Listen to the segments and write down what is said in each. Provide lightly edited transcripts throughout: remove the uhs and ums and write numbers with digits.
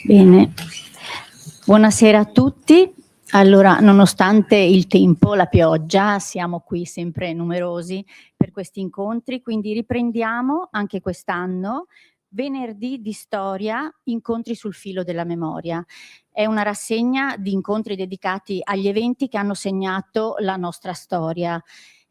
Bene, buonasera a tutti. Allora, nonostante il tempo, la pioggia, siamo qui sempre numerosi per questi incontri, quindi riprendiamo anche quest'anno venerdì di storia, incontri sul filo della memoria. È una rassegna di incontri dedicati agli eventi che hanno segnato la nostra storia.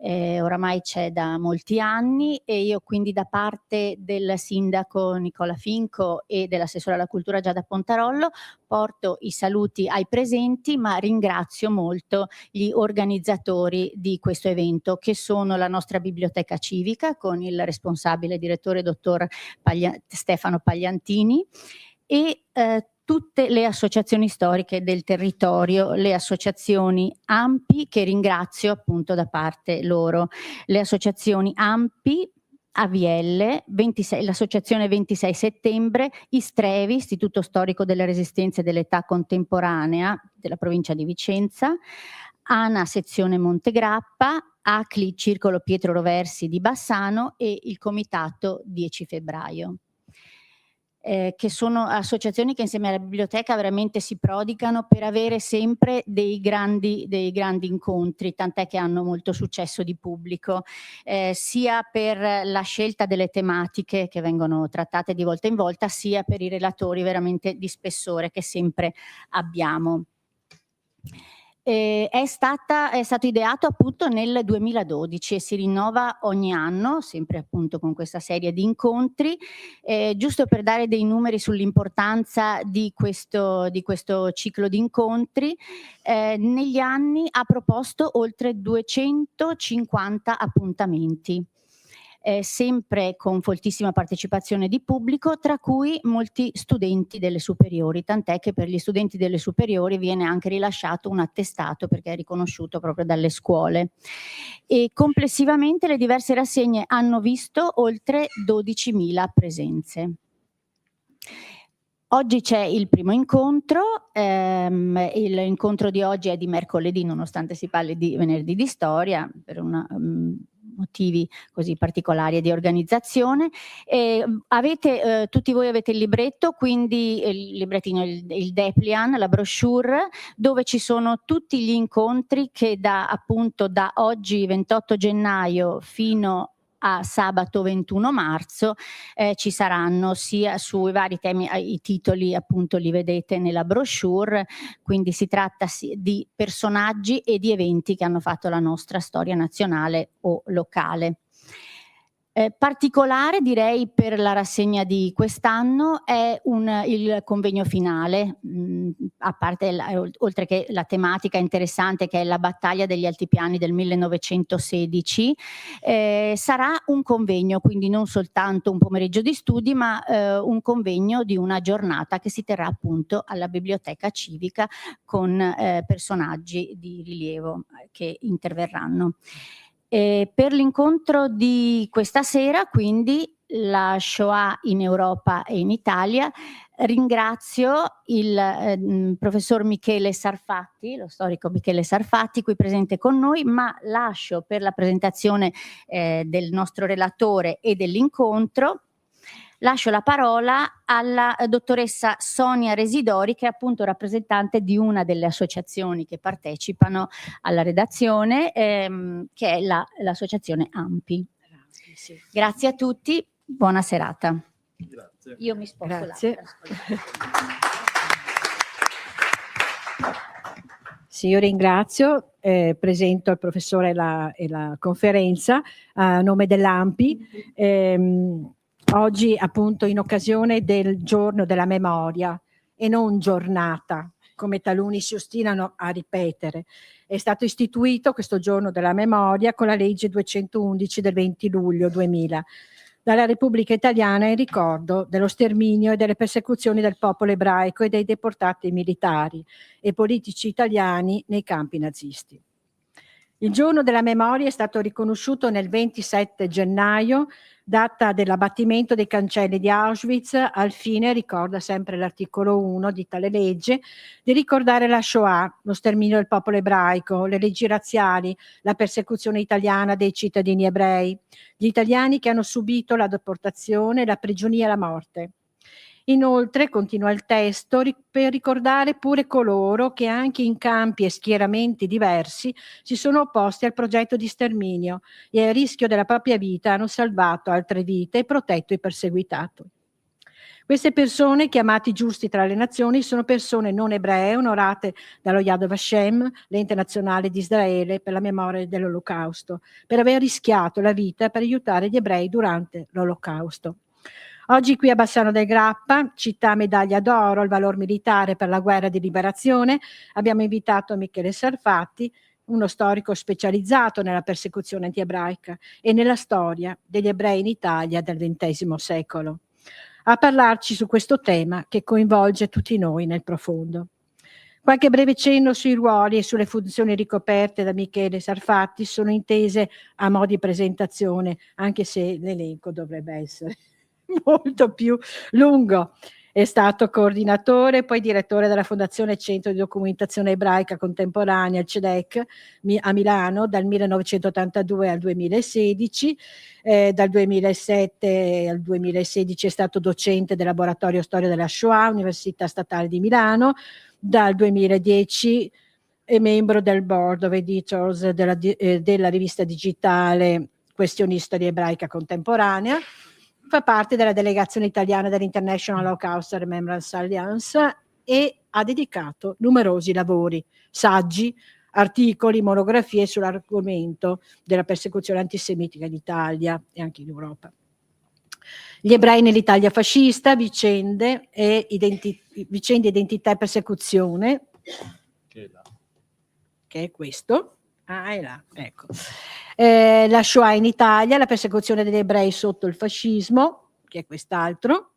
Oramai c'è da molti anni e io quindi da parte del sindaco Nicola Finco e dell'assessore alla cultura Giada Pontarollo porto i saluti ai presenti, ma ringrazio molto gli organizzatori di questo evento, che sono la nostra biblioteca civica con il responsabile direttore dottor Stefano Pagliantini e tutte le associazioni storiche del territorio, le associazioni AMPI, che ringrazio appunto da parte loro, le associazioni AMPI, AVL, l'associazione 26 settembre, ISTREVI, Istituto Storico delle Resistenze e dell'Età Contemporanea della provincia di Vicenza, ANA sezione Montegrappa, ACLI Circolo Pietro Roversi di Bassano e il Comitato 10 febbraio. Che sono associazioni che insieme alla biblioteca veramente si prodigano per avere sempre dei grandi incontri, tant'è che hanno molto successo di pubblico, sia per la scelta delle tematiche che vengono trattate di volta in volta, sia per i relatori veramente di spessore che sempre abbiamo. È stato ideato appunto nel 2012 e si rinnova ogni anno, sempre appunto con questa serie di incontri. Giusto per dare dei numeri sull'importanza di questo ciclo di incontri, negli anni ha proposto oltre 250 appuntamenti. Sempre con foltissima partecipazione di pubblico, tra cui molti studenti delle superiori, tant'è che per gli studenti delle superiori viene anche rilasciato un attestato perché è riconosciuto proprio dalle scuole. E complessivamente le diverse rassegne hanno visto oltre 12.000 presenze. Oggi c'è il primo incontro, l'incontro di oggi è di mercoledì, nonostante si parli di venerdì di storia, per motivi così particolari di organizzazione. Tutti voi avete il libretto, quindi il librettino, il Deplian, la brochure, dove ci sono tutti gli incontri che appunto da oggi 28 gennaio fino a sabato 21 marzo ci saranno, sia sui vari temi, i titoli appunto li vedete nella brochure, quindi si tratta di personaggi e di eventi che hanno fatto la nostra storia nazionale o locale. Particolare direi per la rassegna di quest'anno è il convegno finale, a parte oltre che la tematica interessante che è la battaglia degli altipiani del 1916, sarà un convegno, quindi non soltanto un pomeriggio di studi, ma un convegno di una giornata che si terrà appunto alla biblioteca civica con personaggi di rilievo che interverranno. Per l'incontro di questa sera, quindi la Shoah in Europa e in Italia, ringrazio il professor Michele Sarfatti, lo storico Michele Sarfatti, qui presente con noi, ma lascio per la presentazione del nostro relatore e dell'incontro, lascio la parola alla dottoressa Sonia Residori, che è appunto rappresentante di una delle associazioni che partecipano alla redazione, che è l'associazione AMPI. Sì. Grazie a tutti, buona serata. Grazie. Io mi sposto. Grazie. Sì, io ringrazio, presento il professore e la conferenza a nome dell'AMPI. Oggi appunto in occasione del giorno della memoria e non giornata, come taluni si ostinano a ripetere. È stato istituito questo giorno della memoria con la legge 211 del 20 luglio 2000 dalla Repubblica Italiana in ricordo dello sterminio e delle persecuzioni del popolo ebraico e dei deportati militari e politici italiani nei campi nazisti. Il giorno della memoria è stato riconosciuto nel 27 gennaio, data dell'abbattimento dei cancelli di Auschwitz, al fine, ricorda sempre l'articolo 1 di tale legge, di ricordare la Shoah, lo sterminio del popolo ebraico, le leggi razziali, la persecuzione italiana dei cittadini ebrei, gli italiani che hanno subito la deportazione, la prigionia e la morte. Inoltre, continua il testo, per ricordare pure coloro che anche in campi e schieramenti diversi si sono opposti al progetto di sterminio e a rischio della propria vita hanno salvato altre vite e protetto i perseguitati. Queste persone, chiamati giusti tra le nazioni, sono persone non ebree onorate dallo Yad Vashem, l'ente nazionale di Israele per la memoria dell'Olocausto, per aver rischiato la vita per aiutare gli ebrei durante l'Olocausto. Oggi qui a Bassano del Grappa, città medaglia d'oro al valor militare per la guerra di liberazione, abbiamo invitato Michele Sarfatti, uno storico specializzato nella persecuzione antiebraica e nella storia degli ebrei in Italia del XX secolo, a parlarci su questo tema che coinvolge tutti noi nel profondo. Qualche breve cenno sui ruoli e sulle funzioni ricoperte da Michele Sarfatti sono intese a mo' di presentazione, anche se l'elenco dovrebbe essere molto più lungo. È stato coordinatore, poi direttore della Fondazione Centro di Documentazione Ebraica Contemporanea, il CEDEC, a Milano dal 1982 al 2016. Dal 2007 al 2016 è stato docente del Laboratorio Storia della Shoah, Università Statale di Milano. Dal 2010 è membro del Board of Editors della rivista digitale Questioni Storia Ebraica Contemporanea. Fa parte della delegazione italiana dell'International Holocaust Remembrance Alliance e ha dedicato numerosi lavori, saggi, articoli, monografie sull'argomento della persecuzione antisemitica in Italia e anche in Europa. Gli ebrei nell'Italia fascista, vicende, identità e persecuzione, che è questo. Ah, è là, ecco. La Shoah in Italia, la persecuzione degli ebrei sotto il fascismo, che è quest'altro.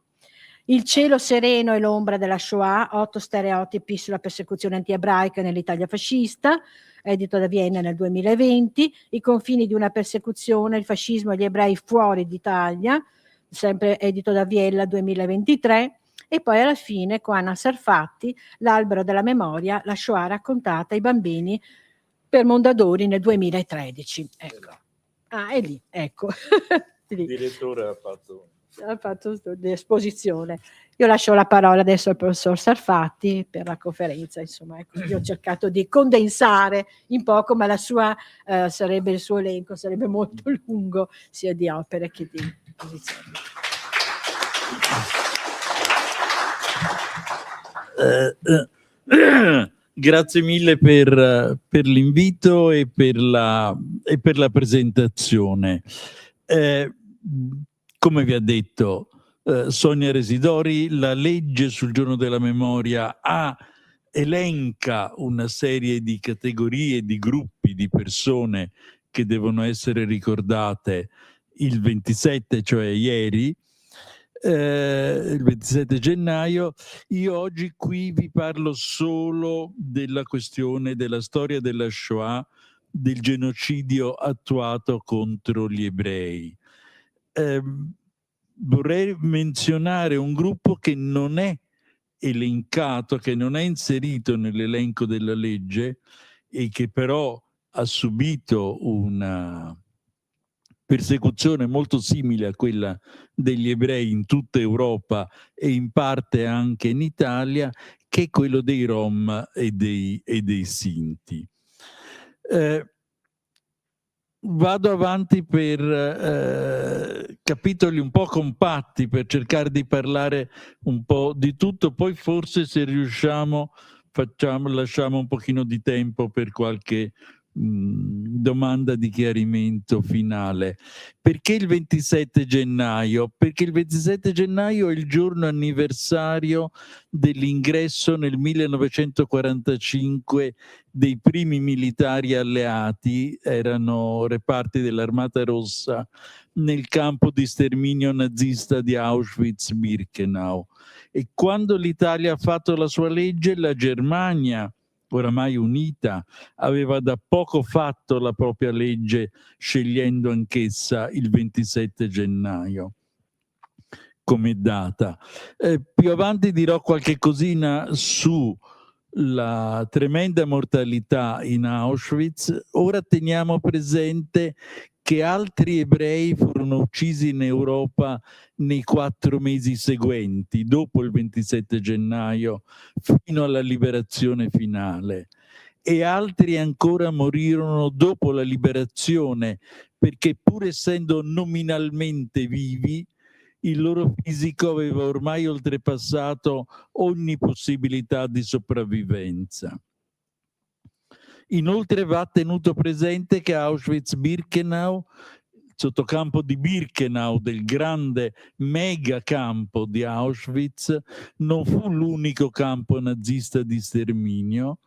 Il cielo sereno e l'ombra della Shoah, 8 stereotipi sulla persecuzione antiebraica nell'Italia fascista, edito da Vienna nel 2020. I confini di una persecuzione, il fascismo e gli ebrei fuori d'Italia, sempre edito da Vienna 2023. E poi alla fine, con Anna Sarfatti, l'albero della memoria, la Shoah raccontata ai bambini per Mondadori nel 2013. Ecco. Ah, è lì, ecco. Il direttore ha fatto l'esposizione. Io lascio la parola adesso al professor Sarfatti per la conferenza, insomma, ecco, io ho cercato di condensare in poco, ma la sua sarebbe il suo elenco, sarebbe molto lungo, sia di opere che di posizioni. Grazie mille per l'invito e per la presentazione. Come vi ha detto Sonia Residori, la legge sul giorno della memoria elenca una serie di categorie, di gruppi, di persone che devono essere ricordate il 27, cioè ieri, il 27 gennaio. Io oggi qui vi parlo solo della questione della storia della Shoah, del genocidio attuato contro gli ebrei. Vorrei menzionare un gruppo che non è elencato, che non è inserito nell'elenco della legge e che però ha subito una persecuzione molto simile a quella degli ebrei in tutta Europa e in parte anche in Italia, che è quello dei Rom e dei Sinti. Vado avanti per capitoli un po' compatti per cercare di parlare un po' di tutto, poi forse se riusciamo lasciamo un pochino di tempo per qualche domanda di chiarimento finale. Perché il 27 gennaio? Perché il 27 gennaio è il giorno anniversario dell'ingresso nel 1945 dei primi militari alleati, erano reparti dell'Armata Rossa, nel campo di sterminio nazista di Auschwitz-Birkenau. E quando l'Italia ha fatto la sua legge, la Germania, oramai unita, aveva da poco fatto la propria legge, scegliendo anch'essa il 27 gennaio come data. Più avanti dirò qualche cosina su la tremenda mortalità in Auschwitz, ora teniamo presente che altri ebrei furono uccisi in Europa nei 4 mesi seguenti, dopo il 27 gennaio, fino alla liberazione finale. E altri ancora morirono dopo la liberazione, perché pur essendo nominalmente vivi, il loro fisico aveva ormai oltrepassato ogni possibilità di sopravvivenza. Inoltre va tenuto presente che Auschwitz-Birkenau, il sottocampo di Birkenau del grande mega campo di Auschwitz, non fu l'unico campo nazista di sterminio,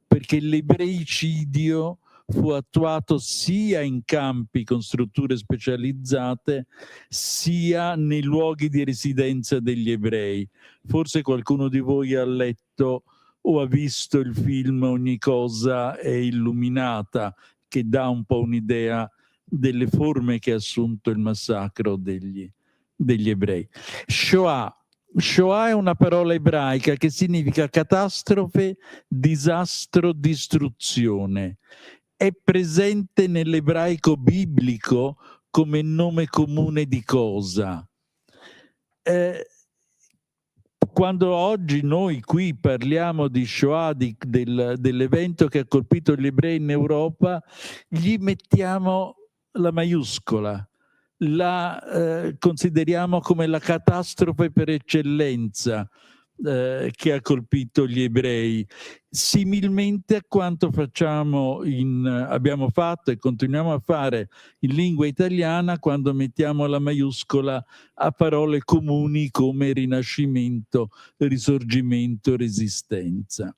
perché l'ebraicidio fu attuato sia in campi con strutture specializzate, sia nei luoghi di residenza degli ebrei. Forse qualcuno di voi ha letto o ha visto il film Ogni cosa è illuminata, che dà un po' un'idea delle forme che ha assunto il massacro degli ebrei. Shoah è una parola ebraica che significa catastrofe, disastro, distruzione. È presente nell'ebraico biblico come nome comune di cosa. Quando oggi noi qui parliamo di Shoah, dell'evento che ha colpito gli ebrei in Europa, gli mettiamo la maiuscola, la consideriamo come la catastrofe per eccellenza che ha colpito gli ebrei, similmente a quanto abbiamo fatto e continuiamo a fare in lingua italiana quando mettiamo la maiuscola a parole comuni come rinascimento, risorgimento, resistenza.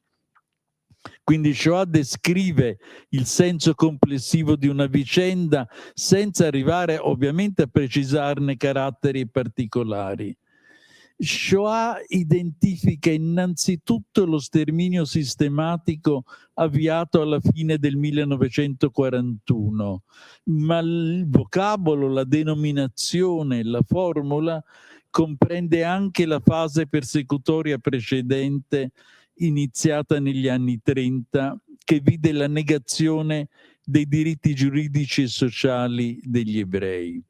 Quindi Shoah descrive il senso complessivo di una vicenda senza arrivare ovviamente a precisarne caratteri particolari. Shoah identifica innanzitutto lo sterminio sistematico avviato alla fine del 1941, ma il vocabolo, la denominazione, la formula comprende anche la fase persecutoria precedente iniziata negli anni 30, che vide la negazione dei diritti giuridici e sociali degli ebrei.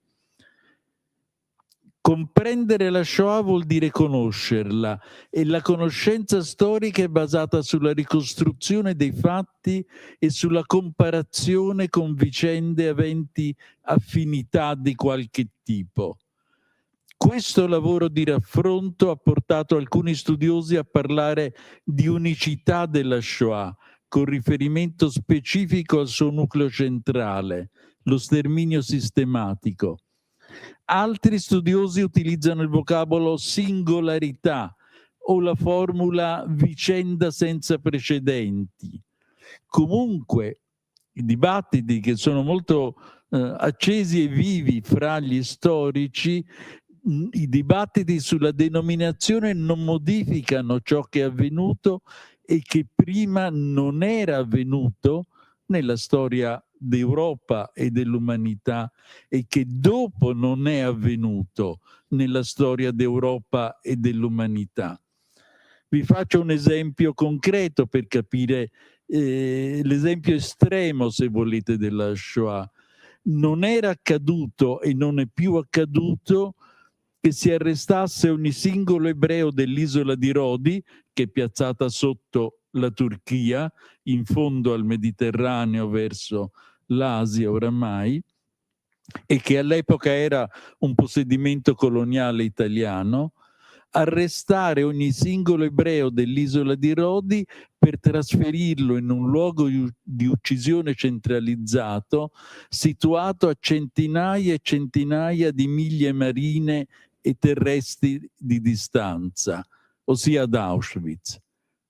Comprendere la Shoah vuol dire conoscerla, e la conoscenza storica è basata sulla ricostruzione dei fatti e sulla comparazione con vicende aventi affinità di qualche tipo. Questo lavoro di raffronto ha portato alcuni studiosi a parlare di unicità della Shoah, con riferimento specifico al suo nucleo centrale, lo sterminio sistematico. Altri studiosi utilizzano il vocabolo singolarità o la formula vicenda senza precedenti. Comunque, i dibattiti che sono molto accesi e vivi fra gli storici, i dibattiti sulla denominazione non modificano ciò che è avvenuto e che prima non era avvenuto nella storia d'Europa e dell'umanità e che dopo non è avvenuto nella storia d'Europa e dell'umanità. Vi faccio un esempio concreto per capire l'esempio estremo, se volete, della Shoah. Non era accaduto e non è più accaduto che si arrestasse ogni singolo ebreo dell'isola di Rodi, che è piazzata sotto la Turchia, in fondo al Mediterraneo verso l'Asia oramai, e che all'epoca era un possedimento coloniale italiano, arrestare ogni singolo ebreo dell'isola di Rodi per trasferirlo in un luogo di uccisione centralizzato situato a centinaia e centinaia di miglia marine e terrestri di distanza, ossia ad Auschwitz.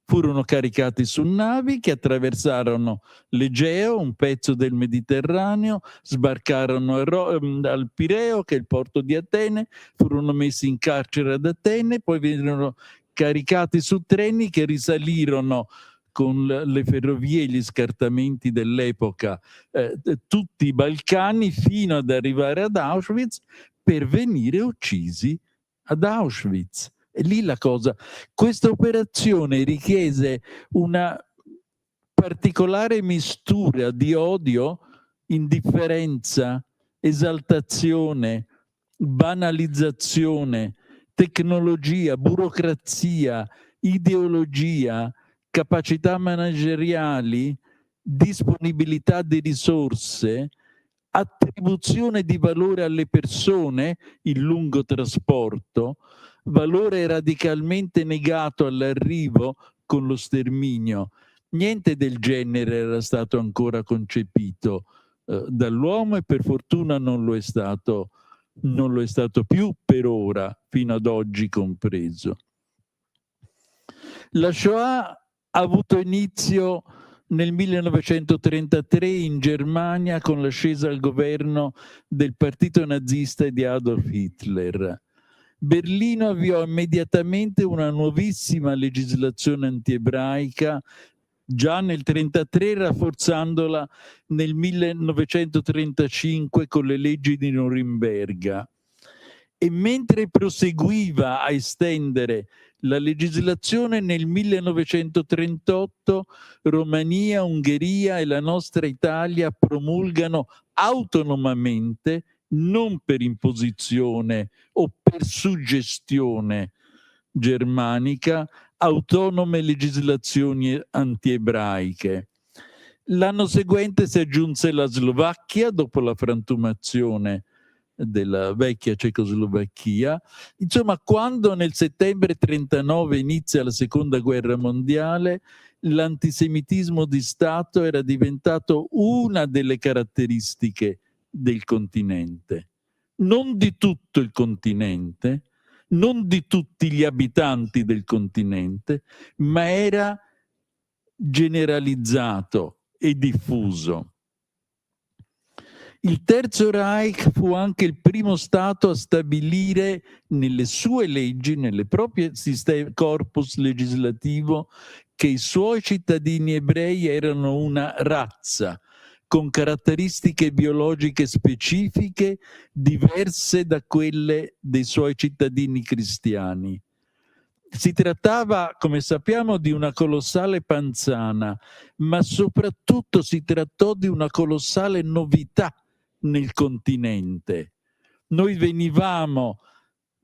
Furono caricati su navi che attraversarono l'Egeo, un pezzo del Mediterraneo, sbarcarono al Pireo, che è il porto di Atene, furono messi in carcere ad Atene, poi vennero caricati su treni che risalirono con le ferrovie e gli scartamenti dell'epoca tutti i Balcani fino ad arrivare ad Auschwitz per venire uccisi ad Auschwitz, È lì la cosa. Questa operazione richiese una particolare mistura di odio, indifferenza, esaltazione, banalizzazione, tecnologia, burocrazia, ideologia, capacità manageriali, disponibilità di risorse, attribuzione di valore alle persone, il lungo trasporto, valore radicalmente negato all'arrivo con lo sterminio. Niente del genere era stato ancora concepito dall'uomo e per fortuna non lo è stato più per ora, fino ad oggi compreso. La Shoah ha avuto inizio nel 1933 in Germania con l'ascesa al governo del partito nazista e di Adolf Hitler. Berlino avviò immediatamente una nuovissima legislazione antiebraica, già nel 1933 rafforzandola nel 1935 con le leggi di Norimberga. E mentre proseguiva a estendere la legislazione, nel 1938 Romania, Ungheria e la nostra Italia promulgano autonomamente, non per imposizione o per suggestione germanica, autonome legislazioni antiebraiche. L'anno seguente si aggiunse la Slovacchia dopo la frantumazione della vecchia Cecoslovacchia. Insomma, quando nel settembre 1939 inizia la seconda guerra mondiale, l'antisemitismo di Stato era diventato una delle caratteristiche del continente. Non di tutto il continente, non di tutti gli abitanti del continente, ma era generalizzato e diffuso. Il Terzo Reich fu anche il primo Stato a stabilire nelle sue leggi, nelle proprie corpus legislativo, che i suoi cittadini ebrei erano una razza con caratteristiche biologiche specifiche diverse da quelle dei suoi cittadini cristiani. Si trattava, come sappiamo, di una colossale panzana, ma soprattutto si trattò di una colossale novità nel continente. Noi venivamo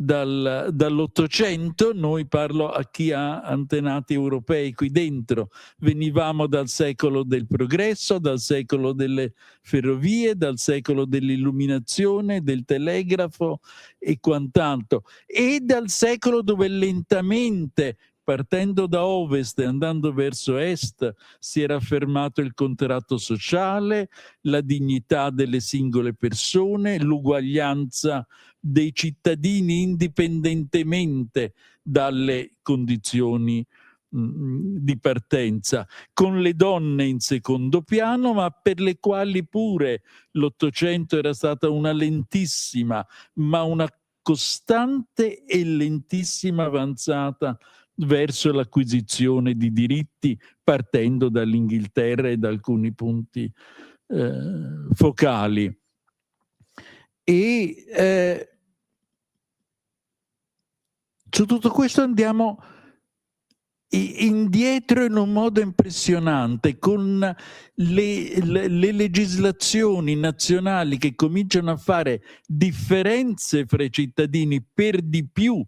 dall'Ottocento, noi parlo a chi ha antenati europei qui dentro, venivamo dal secolo del progresso, dal secolo delle ferrovie, dal secolo dell'illuminazione, del telegrafo e quant'altro, e dal secolo dove lentamente, partendo da ovest e andando verso est, si era affermato il contratto sociale, la dignità delle singole persone, l'uguaglianza dei cittadini indipendentemente dalle condizioni di partenza, con le donne in secondo piano, ma per le quali pure l'Ottocento era stata una lentissima, ma una costante e lentissima avanzata verso l'acquisizione di diritti, partendo dall'Inghilterra e da alcuni punti focali. E su tutto questo andiamo indietro in un modo impressionante, con le legislazioni nazionali che cominciano a fare differenze fra i cittadini, per di più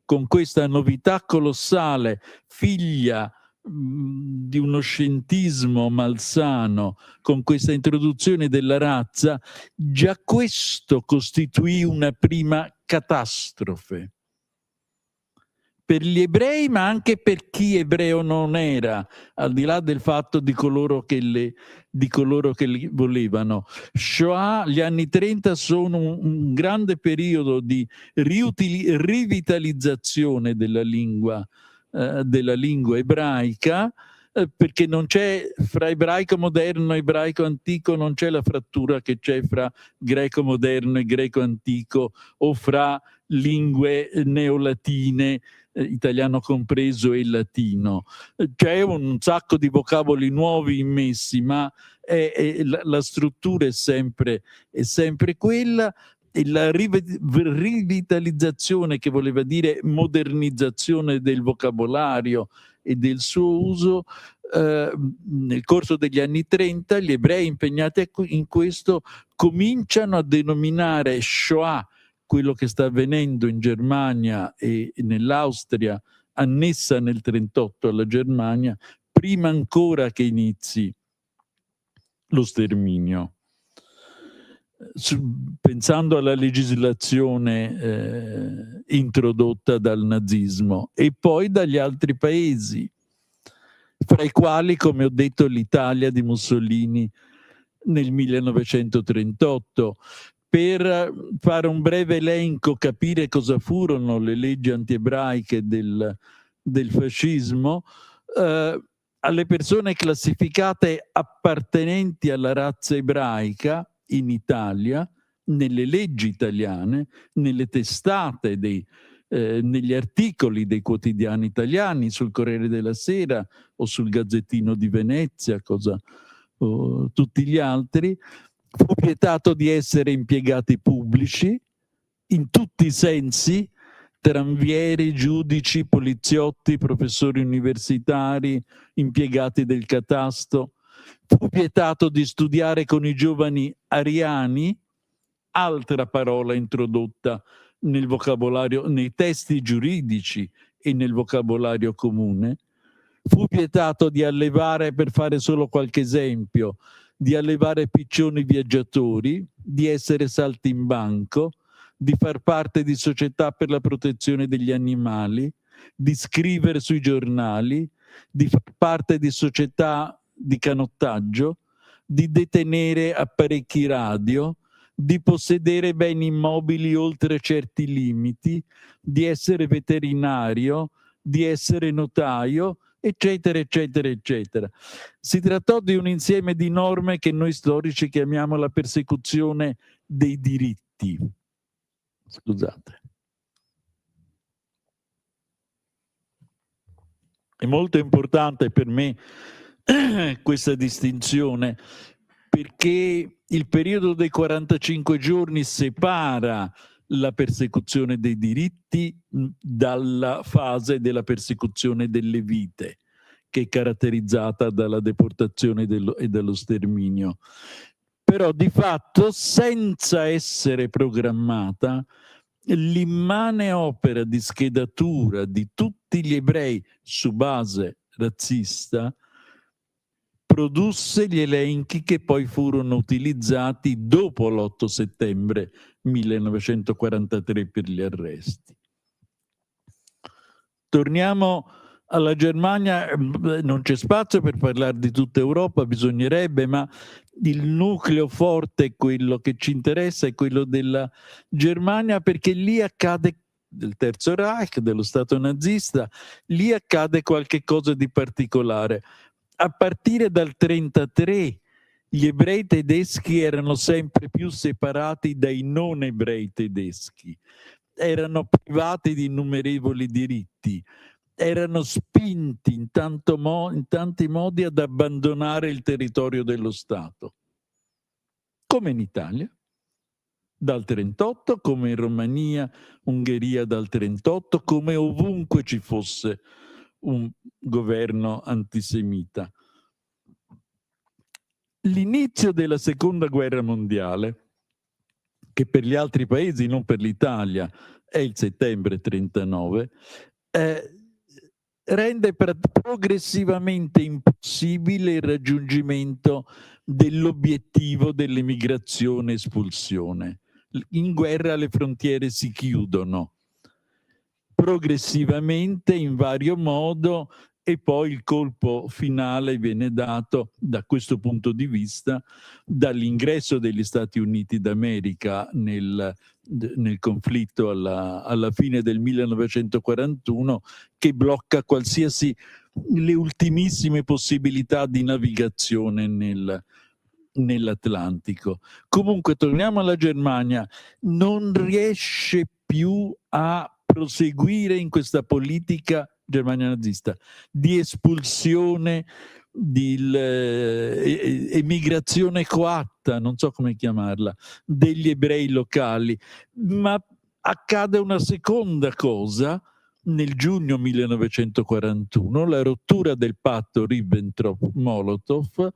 con questa novità colossale, figlia di uno scientismo malsano, con questa introduzione della razza. Già questo costituì una prima catastrofe per gli ebrei, ma anche per chi ebreo non era, al di là del fatto di coloro che li volevano. Shoah, gli anni 30 sono un grande periodo di rivitalizzazione della lingua ebraica, perché non c'è, fra ebraico moderno e ebraico antico, non c'è la frattura che c'è fra greco moderno e greco antico, o fra lingue neolatine, italiano compreso, e latino. C'è un sacco di vocaboli nuovi immessi, ma la struttura è sempre quella. e la rivitalizzazione, che voleva dire modernizzazione del vocabolario e del suo uso, nel corso degli anni 30 gli ebrei impegnati in questo cominciano a denominare Shoah quello che sta avvenendo in Germania e nell'Austria, annessa nel 1938 alla Germania, prima ancora che inizi lo sterminio. Pensando alla legislazione introdotta dal nazismo e poi dagli altri paesi, fra i quali, come ho detto, l'Italia di Mussolini nel 1938. Per fare un breve elenco, capire cosa furono le leggi antiebraiche del fascismo, alle persone classificate appartenenti alla razza ebraica in Italia, nelle leggi italiane, nelle testate, negli articoli dei quotidiani italiani, sul Corriere della Sera o sul Gazzettino di Venezia, tutti gli altri, fu vietato di essere impiegati pubblici in tutti i sensi, tranvieri, giudici, poliziotti, professori universitari, impiegati del catasto. Fu vietato di studiare con i giovani ariani, altra parola introdotta nel vocabolario, nei testi giuridici e nel vocabolario comune. Fu vietato di allevare, per fare solo qualche esempio, di allevare piccioni viaggiatori, di essere saltimbanco, di far parte di società per la protezione degli animali, di scrivere sui giornali, di far parte di società di canottaggio, di detenere apparecchi radio, di possedere beni immobili oltre certi limiti, di essere veterinario, di essere notaio, eccetera, eccetera, eccetera. Si trattò di un insieme di norme che noi storici chiamiamo la persecuzione dei diritti. Scusate. È molto importante per me questa distinzione, perché il periodo dei 45 giorni separa la persecuzione dei diritti dalla fase della persecuzione delle vite, che è caratterizzata dalla deportazione e dallo sterminio. Però di fatto, senza essere programmata, l'immane opera di schedatura di tutti gli ebrei su base razzista produsse gli elenchi che poi furono utilizzati dopo l'8 settembre 1943 per gli arresti. Torniamo alla Germania, non c'è spazio per parlare di tutta Europa, bisognerebbe, ma il nucleo forte, quello che ci interessa, è quello della Germania, perché lì accade, del Terzo Reich, dello Stato nazista, lì accade qualche cosa di particolare. A partire dal 1933 gli ebrei tedeschi erano sempre più separati dai non ebrei tedeschi, erano privati di innumerevoli diritti, erano spinti in tanti modi ad abbandonare il territorio dello Stato, come in Italia dal 1938, come in Romania, Ungheria dal 1938, come ovunque ci fosse un governo antisemita. L'inizio della Seconda Guerra Mondiale, che per gli altri paesi, non per l'Italia, è il settembre 1939, rende progressivamente impossibile il raggiungimento dell'obiettivo dell'emigrazione e espulsione. In guerra le frontiere si chiudono progressivamente in vario modo e poi il colpo finale viene dato da questo punto di vista dall'ingresso degli Stati Uniti d'America nel conflitto alla fine del 1941, che blocca le ultimissime possibilità di navigazione nell'Atlantico. Comunque, torniamo alla Germania, non riesce più a proseguire in questa politica Germania nazista di espulsione, di emigrazione coatta, tratta, non so come chiamarla, degli ebrei locali. Ma accade una seconda cosa nel giugno 1941, la rottura del patto Ribbentrop-Molotov,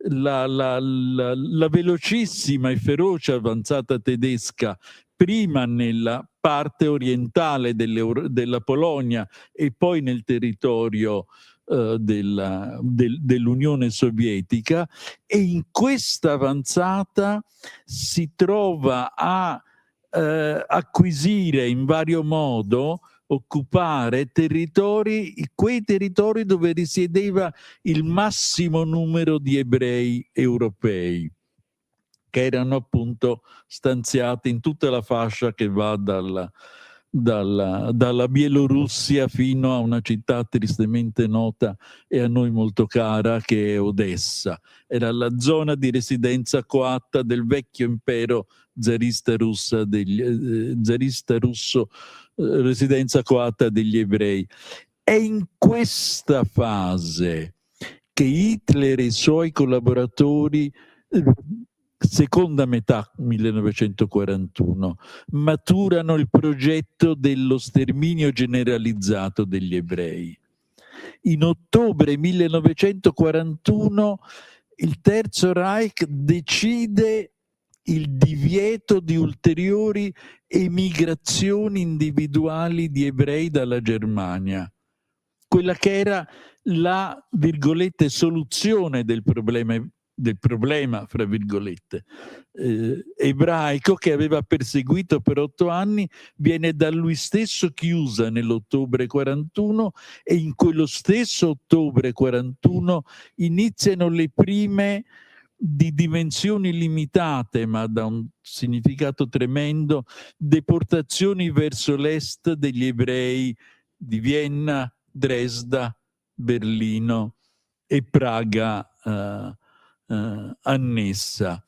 la velocissima e feroce avanzata tedesca prima nella parte orientale della Polonia e poi nel territorio dell'Unione Sovietica, e in questa avanzata si trova a acquisire in vario modo, occupare territori, quei territori dove risiedeva il massimo numero di ebrei europei, che erano appunto stanziati in tutta la fascia che va dalla Bielorussia fino a una città tristemente nota e a noi molto cara, che è Odessa. Era la zona di residenza coatta del vecchio impero zarista russo, residenza coatta degli ebrei. È in questa fase che Hitler e i suoi collaboratori, seconda metà 1941, maturano il progetto dello sterminio generalizzato degli ebrei. In ottobre 1941 il Terzo Reich decide il divieto di ulteriori emigrazioni individuali di ebrei dalla Germania, quella che era la, virgolette, soluzione del problema, fra virgolette, ebraico, che aveva perseguito per 8 anni, viene da lui stesso chiusa nell'ottobre 41, e in quello stesso ottobre 41 iniziano le prime, di dimensioni limitate ma da un significato tremendo, deportazioni verso l'est degli ebrei di Vienna, Dresda, Berlino e Praga annessa.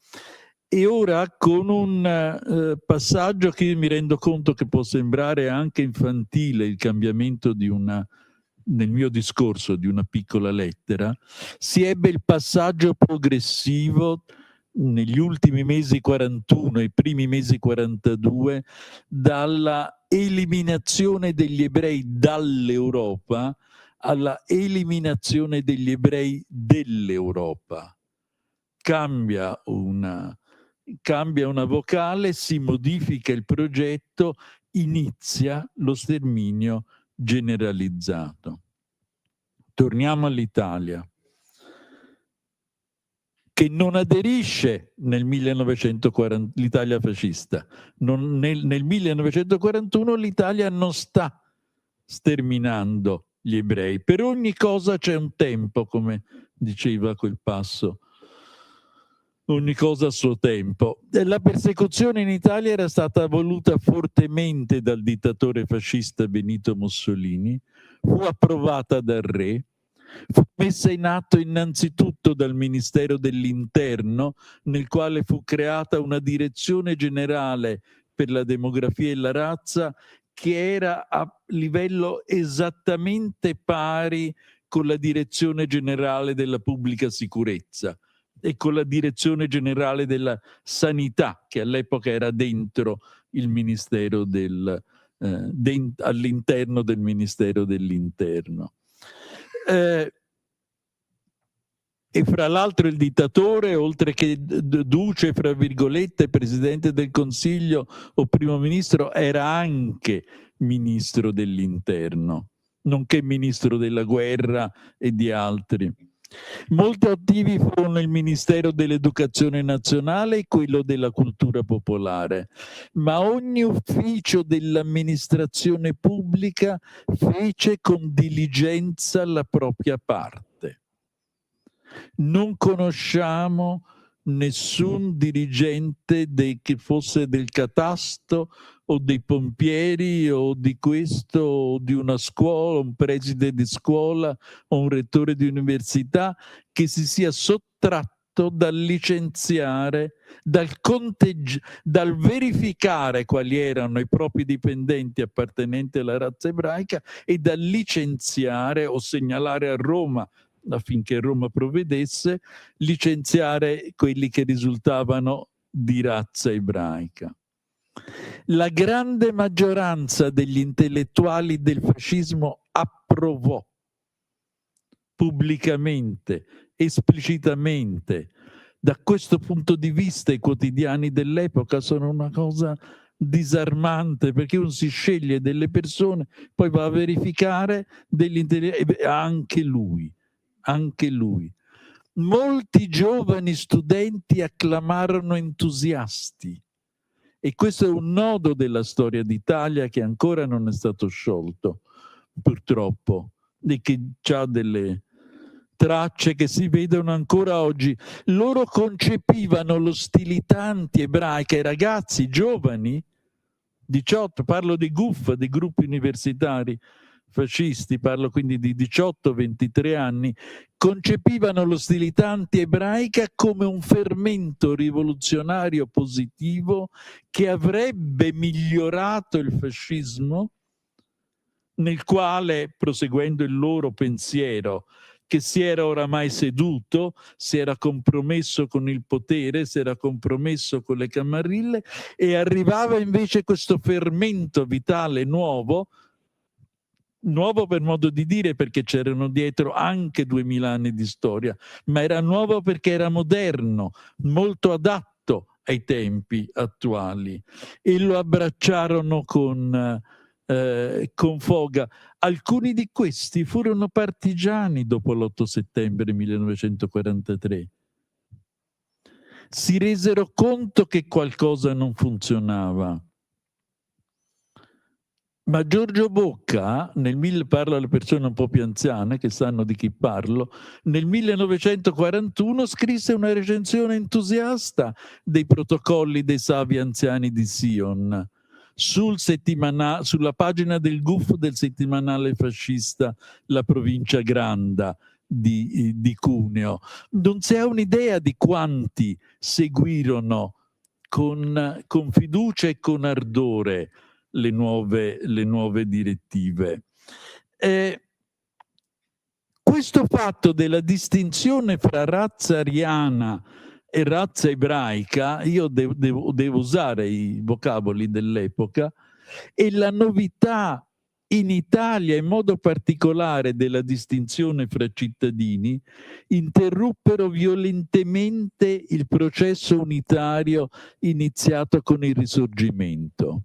E ora, con un passaggio che io mi rendo conto che può sembrare anche infantile, il cambiamento di nel mio discorso di una piccola lettera, si ebbe il passaggio progressivo negli ultimi mesi 41 e primi mesi 42 dalla eliminazione degli ebrei dall'Europa alla eliminazione degli ebrei dell'Europa. Cambia una vocale, si modifica il progetto, inizia lo sterminio generalizzato. Torniamo all'Italia, che non aderisce nel 1940, l'Italia fascista. Nel 1941 l'Italia non sta sterminando gli ebrei. Per ogni cosa c'è un tempo, come diceva quel passo. Ogni cosa a suo tempo. La persecuzione in Italia era stata voluta fortemente dal dittatore fascista Benito Mussolini, fu approvata dal re, fu messa in atto innanzitutto dal Ministero dell'Interno, nel quale fu creata una direzione generale per la demografia e la razza che era a livello esattamente pari con la direzione generale della pubblica sicurezza e con la direzione generale della sanità, che all'epoca era dentro il Ministero all'interno del Ministero dell'Interno. E fra l'altro il dittatore, oltre che duce, fra virgolette, presidente del Consiglio o primo ministro, era anche ministro dell'Interno, nonché ministro della guerra e di altri. Molto attivi furono il Ministero dell'Educazione Nazionale e quello della Cultura Popolare, ma ogni ufficio dell'amministrazione pubblica fece con diligenza la propria parte. Non conosciamo nessun dirigente che fosse del catasto o dei pompieri o di questo o di una scuola, un preside di scuola o un rettore di università che si sia sottratto dal licenziare, dal verificare quali erano i propri dipendenti appartenenti alla razza ebraica e dal licenziare o segnalare a Roma affinché Roma provvedesse, licenziare quelli che risultavano di razza ebraica. La grande maggioranza degli intellettuali del fascismo approvò pubblicamente, esplicitamente. Da questo punto di vista i quotidiani dell'epoca sono una cosa disarmante, perché uno si sceglie delle persone, poi va a verificare anche lui. Molti giovani studenti acclamarono entusiasti, e questo è un nodo della storia d'Italia che ancora non è stato sciolto, purtroppo, e che ha delle tracce che si vedono ancora oggi. Loro concepivano l'ostilità anti-ebraica, i ragazzi giovani, 18, parlo di GUF, dei gruppi universitari fascisti, parlo quindi di 18-23 anni, concepivano l'ostilità anti-ebraica come un fermento rivoluzionario positivo che avrebbe migliorato il fascismo, nel quale, proseguendo il loro pensiero, che si era oramai seduto, si era compromesso con il potere, si era compromesso con le camarille, e arrivava invece questo fermento vitale nuovo per modo di dire, perché c'erano dietro anche 2000 anni di storia, ma era nuovo perché era moderno, molto adatto ai tempi attuali, e lo abbracciarono con foga. Alcuni di questi furono partigiani dopo l'8 settembre 1943. Si resero conto che qualcosa non funzionava. Ma Giorgio Bocca, parlo alle persone un po' più anziane che sanno di chi parlo, nel 1941 scrisse una recensione entusiasta dei protocolli dei savi anziani di Sion sulla pagina del GUF del settimanale fascista La Provincia Granda di Cuneo. Non si ha un'idea di quanti seguirono con fiducia e con ardore le nuove direttive. Questo fatto della distinzione fra razza ariana e razza ebraica, io devo usare i vocaboli dell'epoca, e la novità in Italia, in modo particolare della distinzione fra cittadini, interruppero violentemente il processo unitario iniziato con il Risorgimento.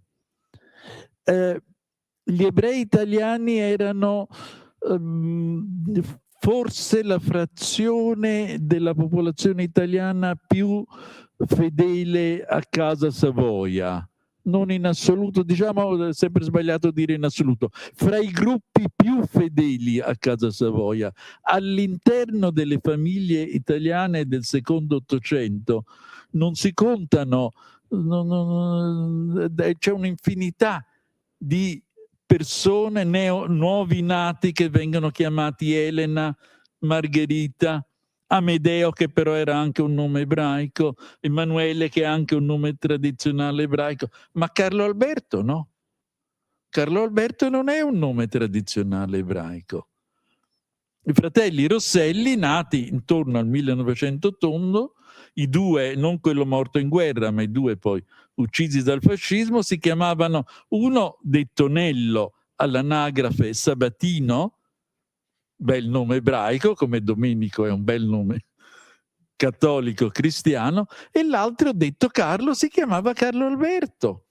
Gli ebrei italiani erano forse la frazione della popolazione italiana più fedele a Casa Savoia, non in assoluto, diciamo, è sempre sbagliato dire in assoluto, fra i gruppi più fedeli a Casa Savoia. All'interno delle famiglie italiane del secondo Ottocento non si contano, c'è un'infinità di persone nuovi nati che vengono chiamati Elena, Margherita, Amedeo, che però era anche un nome ebraico, Emanuele, che è anche un nome tradizionale ebraico, ma Carlo Alberto no. Carlo Alberto non è un nome tradizionale ebraico. I fratelli Rosselli, nati intorno al 1908, i due, non quello morto in guerra, ma i due poi uccisi dal fascismo, si chiamavano, uno detto Nello all'anagrafe Sabatino, bel nome ebraico, come Domenico è un bel nome cattolico cristiano, e l'altro detto Carlo si chiamava Carlo Alberto.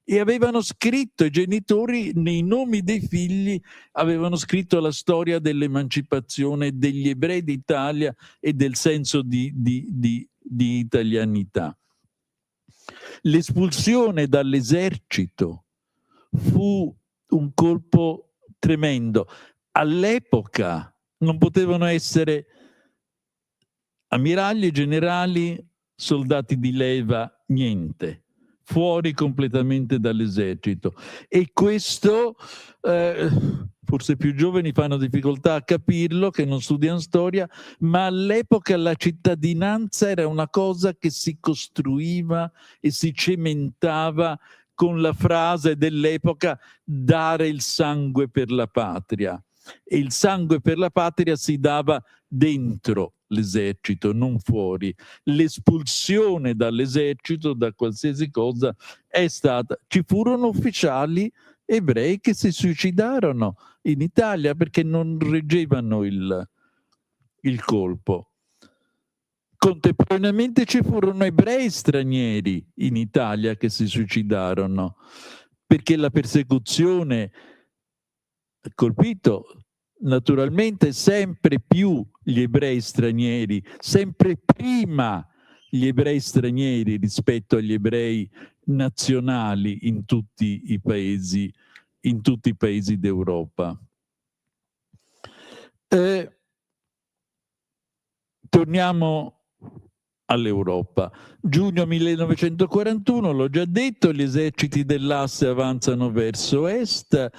E avevano scritto, i genitori, nei nomi dei figli, avevano scritto la storia dell'emancipazione degli ebrei d'Italia e del senso di italianità. L'espulsione dall'esercito fu un colpo tremendo. All'epoca non potevano essere ammiragli, generali, soldati di leva, niente. Fuori completamente dall'esercito. E questo, forse più giovani fanno difficoltà a capirlo, che non studiano storia, ma all'epoca la cittadinanza era una cosa che si costruiva e si cementava con la frase dell'epoca: dare il sangue per la patria. e il sangue per la patria si dava dentro l'esercito, non fuori. L'espulsione dall'esercito, da qualsiasi cosa, è stata... Ci furono ufficiali ebrei che si suicidarono in Italia perché non reggevano il colpo. Contemporaneamente ci furono ebrei stranieri in Italia che si suicidarono perché la persecuzione ha colpito naturalmente sempre più gli ebrei stranieri, sempre prima gli ebrei stranieri rispetto agli ebrei nazionali in tutti i paesi d'Europa. Torniamo all'Europa. Giugno 1941, l'ho già detto, gli eserciti dell'asse avanzano verso est,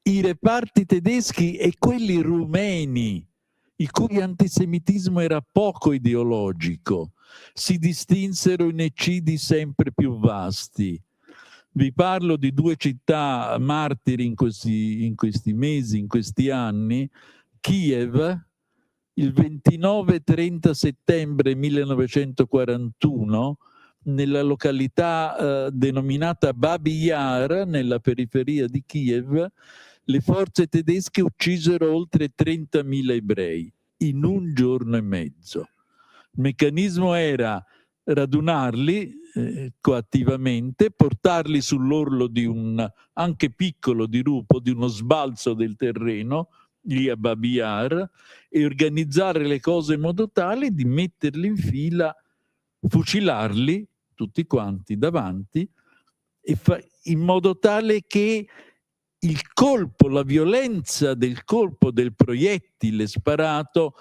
i reparti tedeschi e quelli rumeni, il cui antisemitismo era poco ideologico, si distinsero in eccidi sempre più vasti. Vi parlo di due città martiri in questi mesi, in questi anni: Kiev, il 29-30 settembre 1941, nella località denominata Babi Yar, nella periferia di Kiev, le forze tedesche uccisero oltre 30.000 ebrei in un giorno e mezzo. Il meccanismo era radunarli coattivamente, portarli sull'orlo di un anche piccolo dirupo, di uno sbalzo del terreno, lì a Babi Yar, e organizzare le cose in modo tale di metterli in fila, fucilarli tutti quanti davanti, e in modo tale che il colpo, la violenza del colpo del proiettile sparato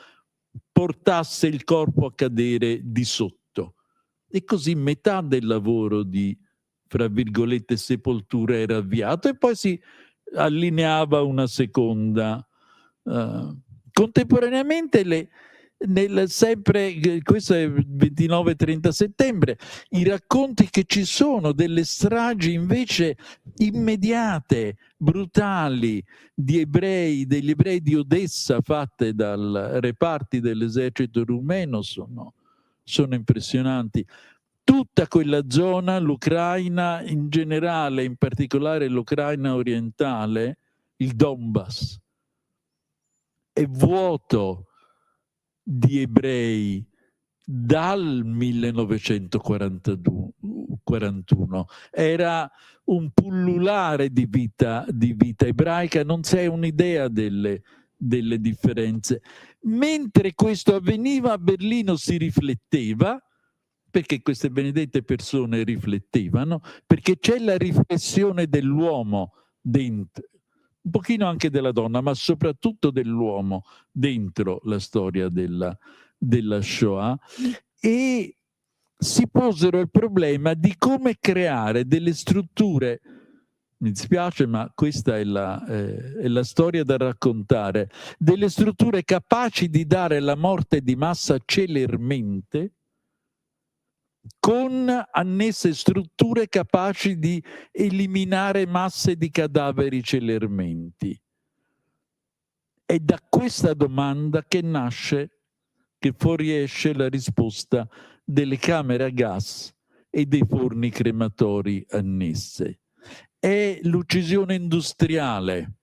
portasse il corpo a cadere di sotto. E così metà del lavoro di, fra virgolette, sepoltura era avviato e poi si allineava una seconda. Contemporaneamente sempre, questo è il 29-30 settembre, i racconti che ci sono delle stragi invece immediate, brutali, di ebrei, degli ebrei di Odessa fatte dal reparti dell'esercito rumeno sono impressionanti. Tutta quella zona, l'Ucraina in generale, in particolare l'Ucraina orientale, il Donbass, è vuoto di ebrei dal 1941. Era un pullulare di vita ebraica, non si ha un'idea delle differenze. Mentre questo avveniva, a Berlino si rifletteva, perché queste benedette persone riflettevano, perché c'è la riflessione dell'uomo dentro, un pochino anche della donna, ma soprattutto dell'uomo dentro la storia della Shoah, e si posero il problema di come creare delle strutture. Mi dispiace, ma questa è la storia da raccontare, delle strutture capaci di dare la morte di massa celermente, con annesse strutture capaci di eliminare masse di cadaveri celermenti. È da questa domanda che fuoriesce la risposta delle camere a gas e dei forni crematori annesse. È l'uccisione industriale,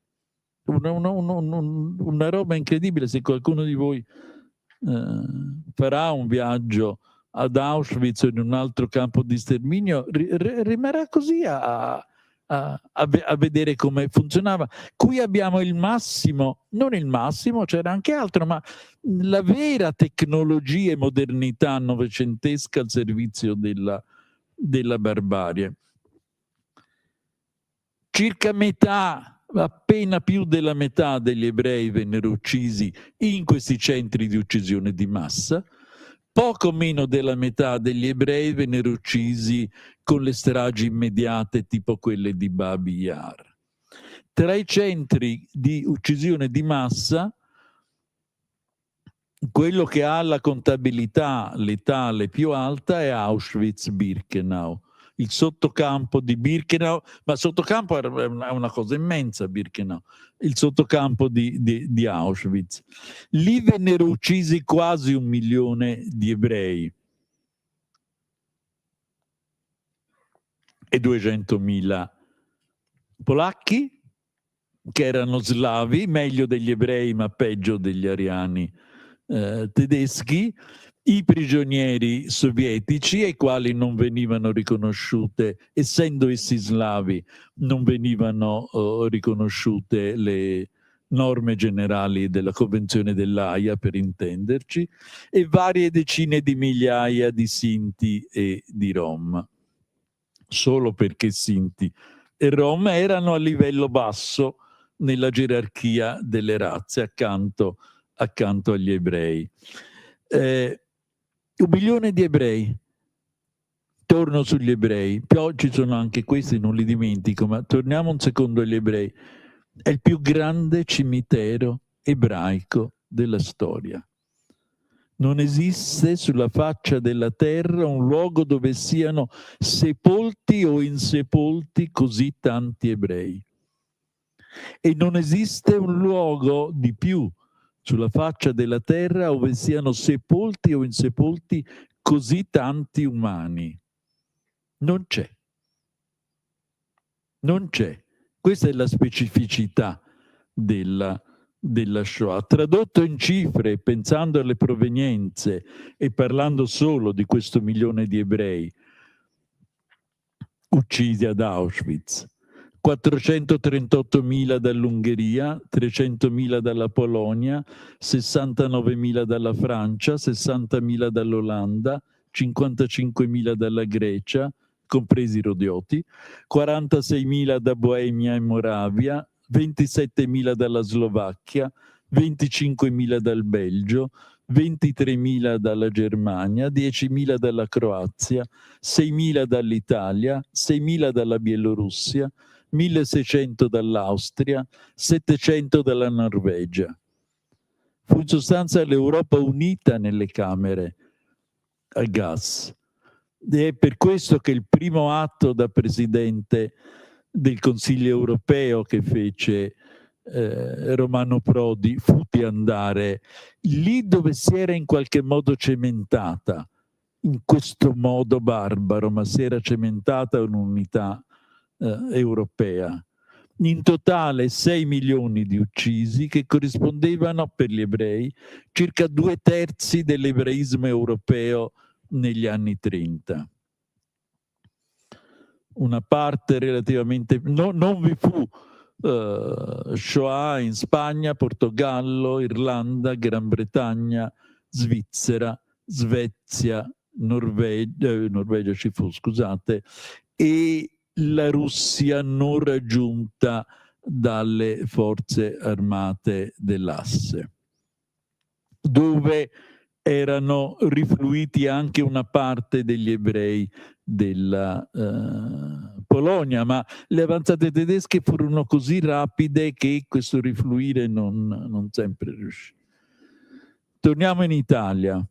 una roba incredibile. Se qualcuno di voi farà un viaggio ad Auschwitz o in un altro campo di sterminio, rimarrà così a vedere come funzionava. Qui abbiamo il massimo, non il massimo, c'era anche altro, ma la vera tecnologia e modernità novecentesca al servizio della barbarie. Circa metà, appena più della metà degli ebrei vennero uccisi in questi centri di uccisione di massa. Poco meno della metà degli ebrei vennero uccisi con le stragi immediate tipo quelle di Babi Yar. Tra i centri di uccisione di massa, quello che ha la contabilità letale più alta è Auschwitz-Birkenau, il sottocampo di Birkenau, ma sottocampo è una cosa immensa, Birkenau, il sottocampo di Auschwitz. Lì vennero uccisi quasi 1 milione di ebrei e 200.000 polacchi, che erano slavi, meglio degli ebrei ma peggio degli ariani tedeschi, i prigionieri sovietici ai quali non venivano riconosciute, essendo essi slavi, non venivano riconosciute le norme generali della Convenzione dell'Aia, per intenderci, e varie decine di migliaia di Sinti e di Rom, solo perché Sinti e Rom erano a livello basso nella gerarchia delle razze, accanto agli ebrei. 1 milione di ebrei. Torno sugli ebrei. Poi ci sono anche questi, non li dimentico, ma torniamo un secondo agli ebrei. È il più grande cimitero ebraico della storia. Non esiste sulla faccia della terra un luogo dove siano sepolti o insepolti così tanti ebrei. E non esiste un luogo di più sulla faccia della terra dove siano sepolti o insepolti così tanti umani. Non c'è. Non c'è. Questa è la specificità della Shoah. Tradotto in cifre, pensando alle provenienze e parlando solo di questo 1 milione di ebrei uccisi ad Auschwitz: 438.000 dall'Ungheria, 300.000 dalla Polonia, 69.000 dalla Francia, 60.000 dall'Olanda, 55.000 dalla Grecia, compresi i rodioti, 46.000 da Boemia e Moravia, 27.000 dalla Slovacchia, 25.000 dal Belgio, 23.000 dalla Germania, 10.000 dalla Croazia, 6.000 dall'Italia, 6.000 dalla Bielorussia, 1.600 dall'Austria, 700 dalla Norvegia. Fu in sostanza l'Europa unita nelle camere a gas. Ed è per questo che il primo atto da presidente del Consiglio europeo che fece Romano Prodi fu di andare lì dove si era in qualche modo cementata, in questo modo barbaro, ma si era cementata un'unità europea. In totale 6 milioni di uccisi, che corrispondevano per gli ebrei circa 2/3 dell'ebraismo europeo negli anni 30. Una parte relativamente... non vi fu Shoah in Spagna, Portogallo, Irlanda, Gran Bretagna, Svizzera, Svezia, Norvegia ci fu, scusate, e la Russia non raggiunta dalle forze armate dell'asse, dove erano rifluiti anche una parte degli ebrei della Polonia, ma le avanzate tedesche furono così rapide che questo rifluire non sempre riuscì. Torniamo in Italia.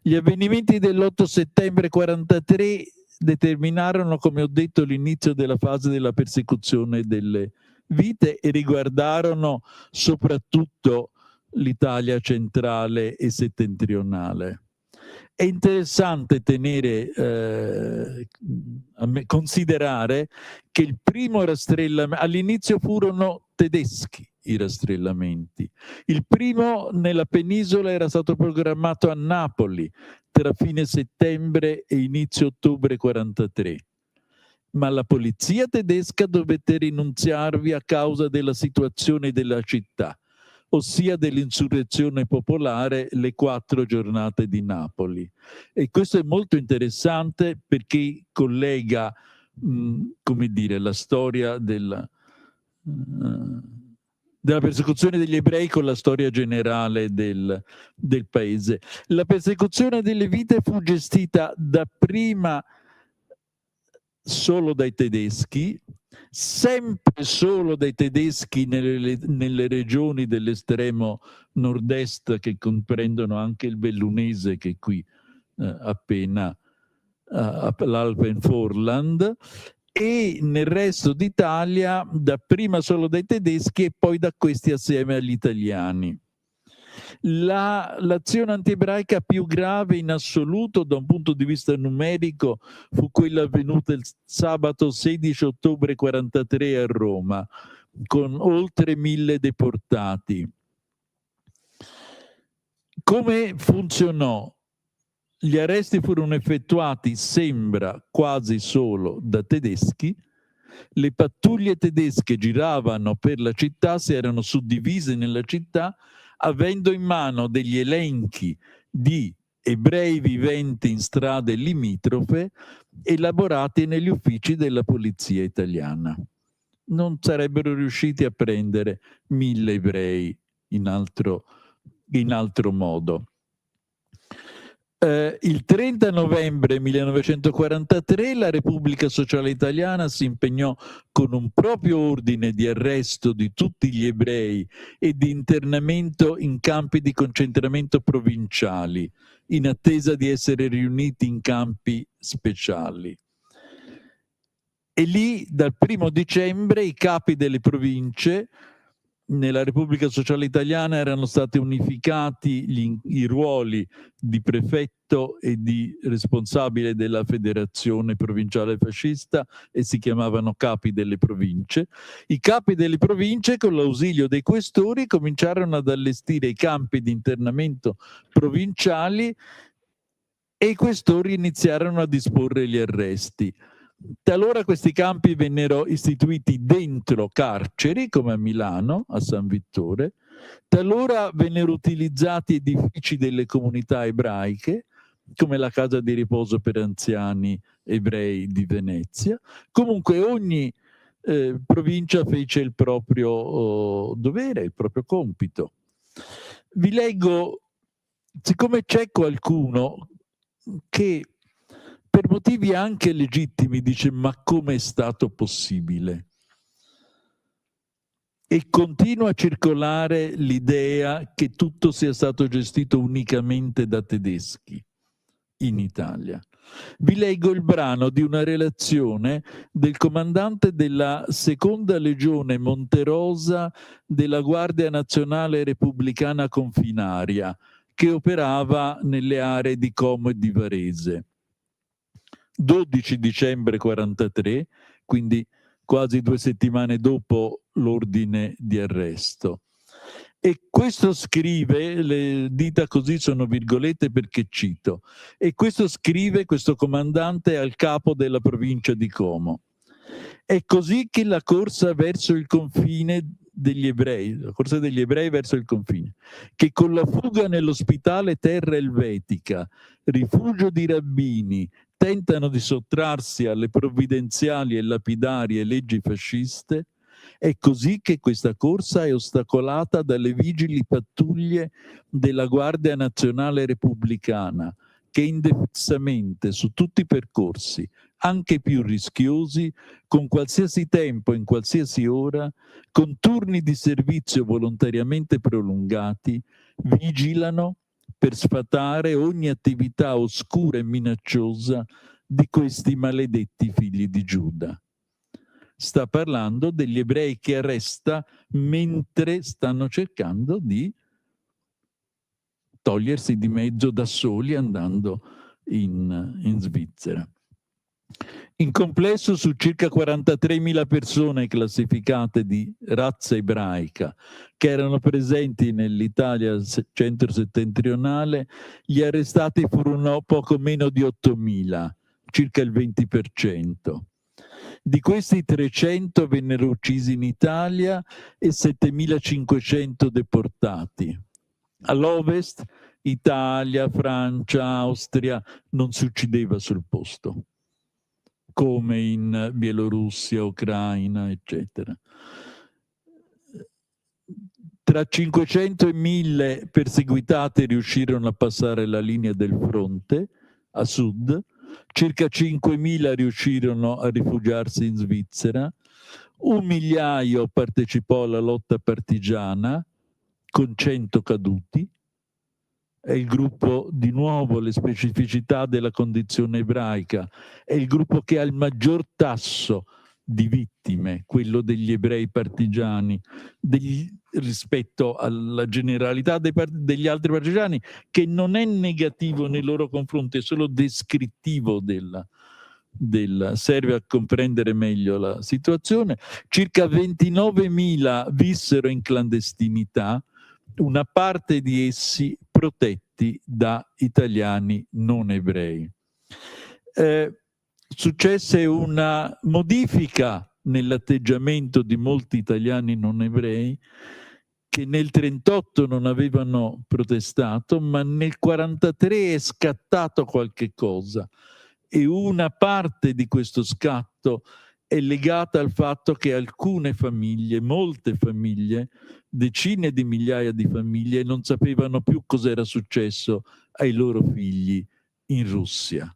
Gli avvenimenti dell'8 settembre 1943 determinarono, come ho detto, l'inizio della fase della persecuzione delle vite e riguardarono soprattutto l'Italia centrale e settentrionale. È interessante considerare che il primo rastrellamento, all'inizio furono tedeschi i rastrellamenti. Il primo nella penisola era stato programmato a Napoli tra fine settembre e inizio ottobre 1943. Ma la polizia tedesca dovette rinunziarvi a causa della situazione della città, ossia dell'insurrezione popolare, le 4 giornate di Napoli. E questo è molto interessante perché collega, come dire, la storia della persecuzione degli ebrei con la storia generale del paese. La persecuzione delle vite fu gestita dapprima solo dai tedeschi, sempre solo dai tedeschi nelle regioni dell'estremo nord-est, che comprendono anche il Bellunese, che qui appena l'Alpenvorland, e nel resto d'Italia dapprima solo dai tedeschi e poi da questi assieme agli italiani. L'azione antiebraica più grave in assoluto da un punto di vista numerico fu quella avvenuta il sabato 16 ottobre 1943 a Roma, con oltre 1000 deportati. Come funzionò? Gli arresti furono effettuati, sembra, quasi solo da tedeschi. Le pattuglie tedesche giravano per la città, si erano suddivise nella città, avendo in mano degli elenchi di ebrei viventi in strade limitrofe elaborati negli uffici della polizia italiana. Non sarebbero riusciti a prendere 1000 ebrei in altro modo. Il 30 novembre 1943 la Repubblica Sociale Italiana si impegnò con un proprio ordine di arresto di tutti gli ebrei e di internamento in campi di concentramento provinciali, in attesa di essere riuniti in campi speciali. E lì, dal 1° dicembre, i capi delle province nella Repubblica Sociale Italiana erano stati unificati i ruoli di prefetto e di responsabile della federazione provinciale fascista e si chiamavano capi delle province. I capi delle province, con l'ausilio dei questori, cominciarono ad allestire i campi di internamento provinciali e i questori iniziarono a disporre gli arresti. Talora questi campi vennero istituiti dentro carceri, come a Milano, a San Vittore, talora vennero utilizzati edifici delle comunità ebraiche, come la casa di riposo per anziani ebrei di Venezia. Comunque ogni provincia fece il proprio dovere, il proprio compito. Vi leggo, siccome c'è qualcuno che per motivi anche legittimi dice: ma come è stato possibile? E continua a circolare l'idea che tutto sia stato gestito unicamente da tedeschi in Italia. Vi leggo il brano di una relazione del comandante della Seconda Legione Monterosa della Guardia Nazionale Repubblicana Confinaria, che operava nelle aree di Como e di Varese. 12 dicembre 1943, quindi quasi 2 settimane dopo l'ordine di arresto. E questo scrive, le dita così sono virgolette perché cito, e questo scrive questo comandante al capo della provincia di Como. È così che la corsa verso il confine degli ebrei, la corsa degli ebrei verso il confine, che con la fuga nell'ospitale terra elvetica, rifugio di rabbini, tentano di sottrarsi alle provvidenziali e lapidarie leggi fasciste, è così che questa corsa è ostacolata dalle vigili pattuglie della Guardia Nazionale Repubblicana, che indefessamente su tutti i percorsi, anche più rischiosi, con qualsiasi tempo, in qualsiasi ora, con turni di servizio volontariamente prolungati, vigilano per sfatare ogni attività oscura e minacciosa di questi maledetti figli di Giuda. Sta parlando degli ebrei che arresta mentre stanno cercando di togliersi di mezzo da soli andando in Svizzera. In complesso, su circa 43.000 persone classificate di razza ebraica che erano presenti nell'Italia centro-settentrionale, gli arrestati furono poco meno di 8.000, circa il 20%. Di questi 300 vennero uccisi in Italia e 7.500 deportati. All'ovest, Italia, Francia, Austria, non si uccideva sul posto, come in Bielorussia, Ucraina, eccetera. Tra 500 e 1000 perseguitati riuscirono a passare la linea del fronte a sud, circa 5.000 riuscirono a rifugiarsi in Svizzera, 1 migliaio partecipò alla lotta partigiana con 100 caduti, è il gruppo, di nuovo, le specificità della condizione ebraica, è il gruppo che ha il maggior tasso di vittime, quello degli ebrei partigiani, rispetto alla generalità degli altri partigiani, che non è negativo nei loro confronti, è solo descrittivo serve a comprendere meglio la situazione. Circa 29.000 vissero in clandestinità, una parte di essi protetti da italiani non ebrei. Successe una modifica nell'atteggiamento di molti italiani non ebrei che nel 1938 non avevano protestato, ma nel 1943 è scattato qualche cosa, e una parte di questo scatto è legata al fatto che alcune famiglie, molte famiglie, decine di migliaia di famiglie, non sapevano più cos'era successo ai loro figli in Russia.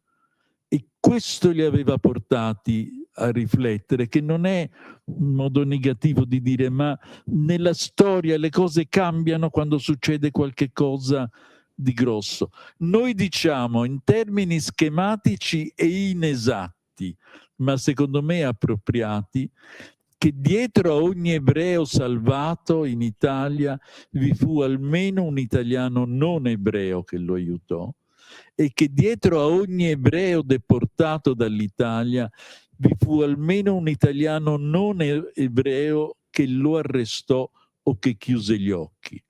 E questo li aveva portati a riflettere, che non è un modo negativo di dire, ma nella storia le cose cambiano quando succede qualche cosa di grosso. Noi diciamo in termini schematici e inesatti, ma secondo me appropriati, che dietro a ogni ebreo salvato in Italia vi fu almeno un italiano non ebreo che lo aiutò, e che dietro a ogni ebreo deportato dall'Italia vi fu almeno un italiano non ebreo che lo arrestò o che chiuse gli occhi.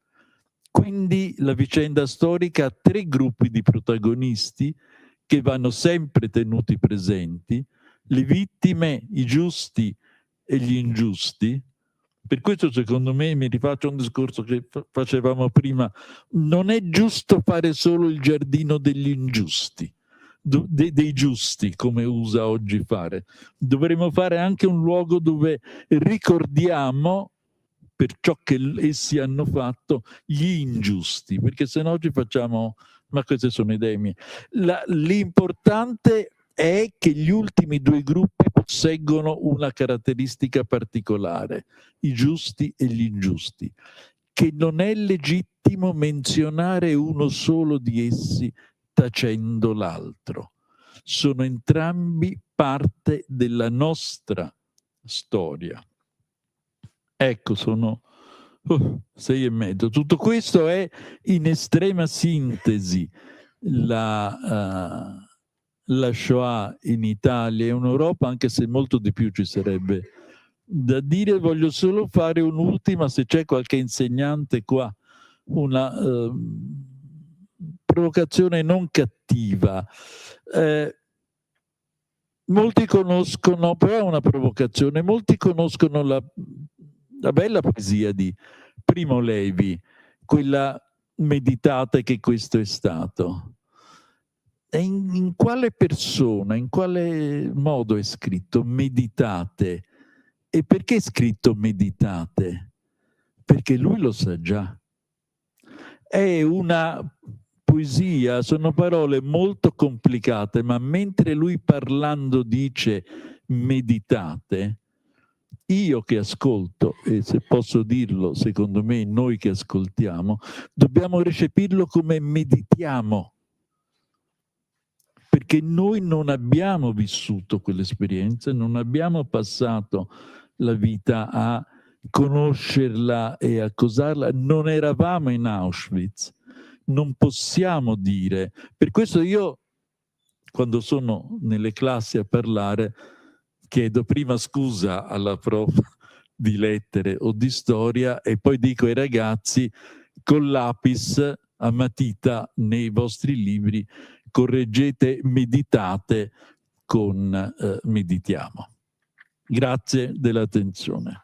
Quindi la vicenda storica ha tre gruppi di protagonisti che vanno sempre tenuti presenti: le vittime, i giusti e gli ingiusti. Per questo, secondo me, mi rifaccio un discorso che facevamo prima, non è giusto fare solo il giardino degli ingiusti, dei giusti, come usa oggi fare. Dovremmo fare anche un luogo dove ricordiamo, per ciò che essi hanno fatto, gli ingiusti, perché se no ci facciamo, ma queste sono idee mie. L'importante è che gli ultimi due gruppi posseggono una caratteristica particolare, i giusti e gli ingiusti, che non è legittimo menzionare uno solo di essi tacendo l'altro. Sono entrambi parte della nostra storia. Ecco, sono 6:30. Tutto questo è in estrema sintesi la Shoah in Italia e in Europa, anche se molto di più ci sarebbe da dire. Voglio solo fare un'ultima, se c'è qualche insegnante qua, una provocazione non cattiva. Molti conoscono, però è una provocazione, molti conoscono la bella poesia di Primo Levi, quella meditate che questo è stato. E in quale persona, in quale modo è scritto meditate? E perché è scritto meditate? Perché lui lo sa già. È una poesia, sono parole molto complicate, ma mentre lui parlando dice meditate, io che ascolto, e se posso dirlo, secondo me noi che ascoltiamo, dobbiamo recepirlo come meditiamo, perché noi non abbiamo vissuto quell'esperienza, non abbiamo passato la vita a conoscerla e a accosarla, non eravamo in Auschwitz, non possiamo dire. Per questo io, quando sono nelle classi a parlare, chiedo prima scusa alla prof di lettere o di storia e poi dico ai ragazzi, col lapis a matita nei vostri libri correggete meditate con meditiamo. Grazie dell'attenzione.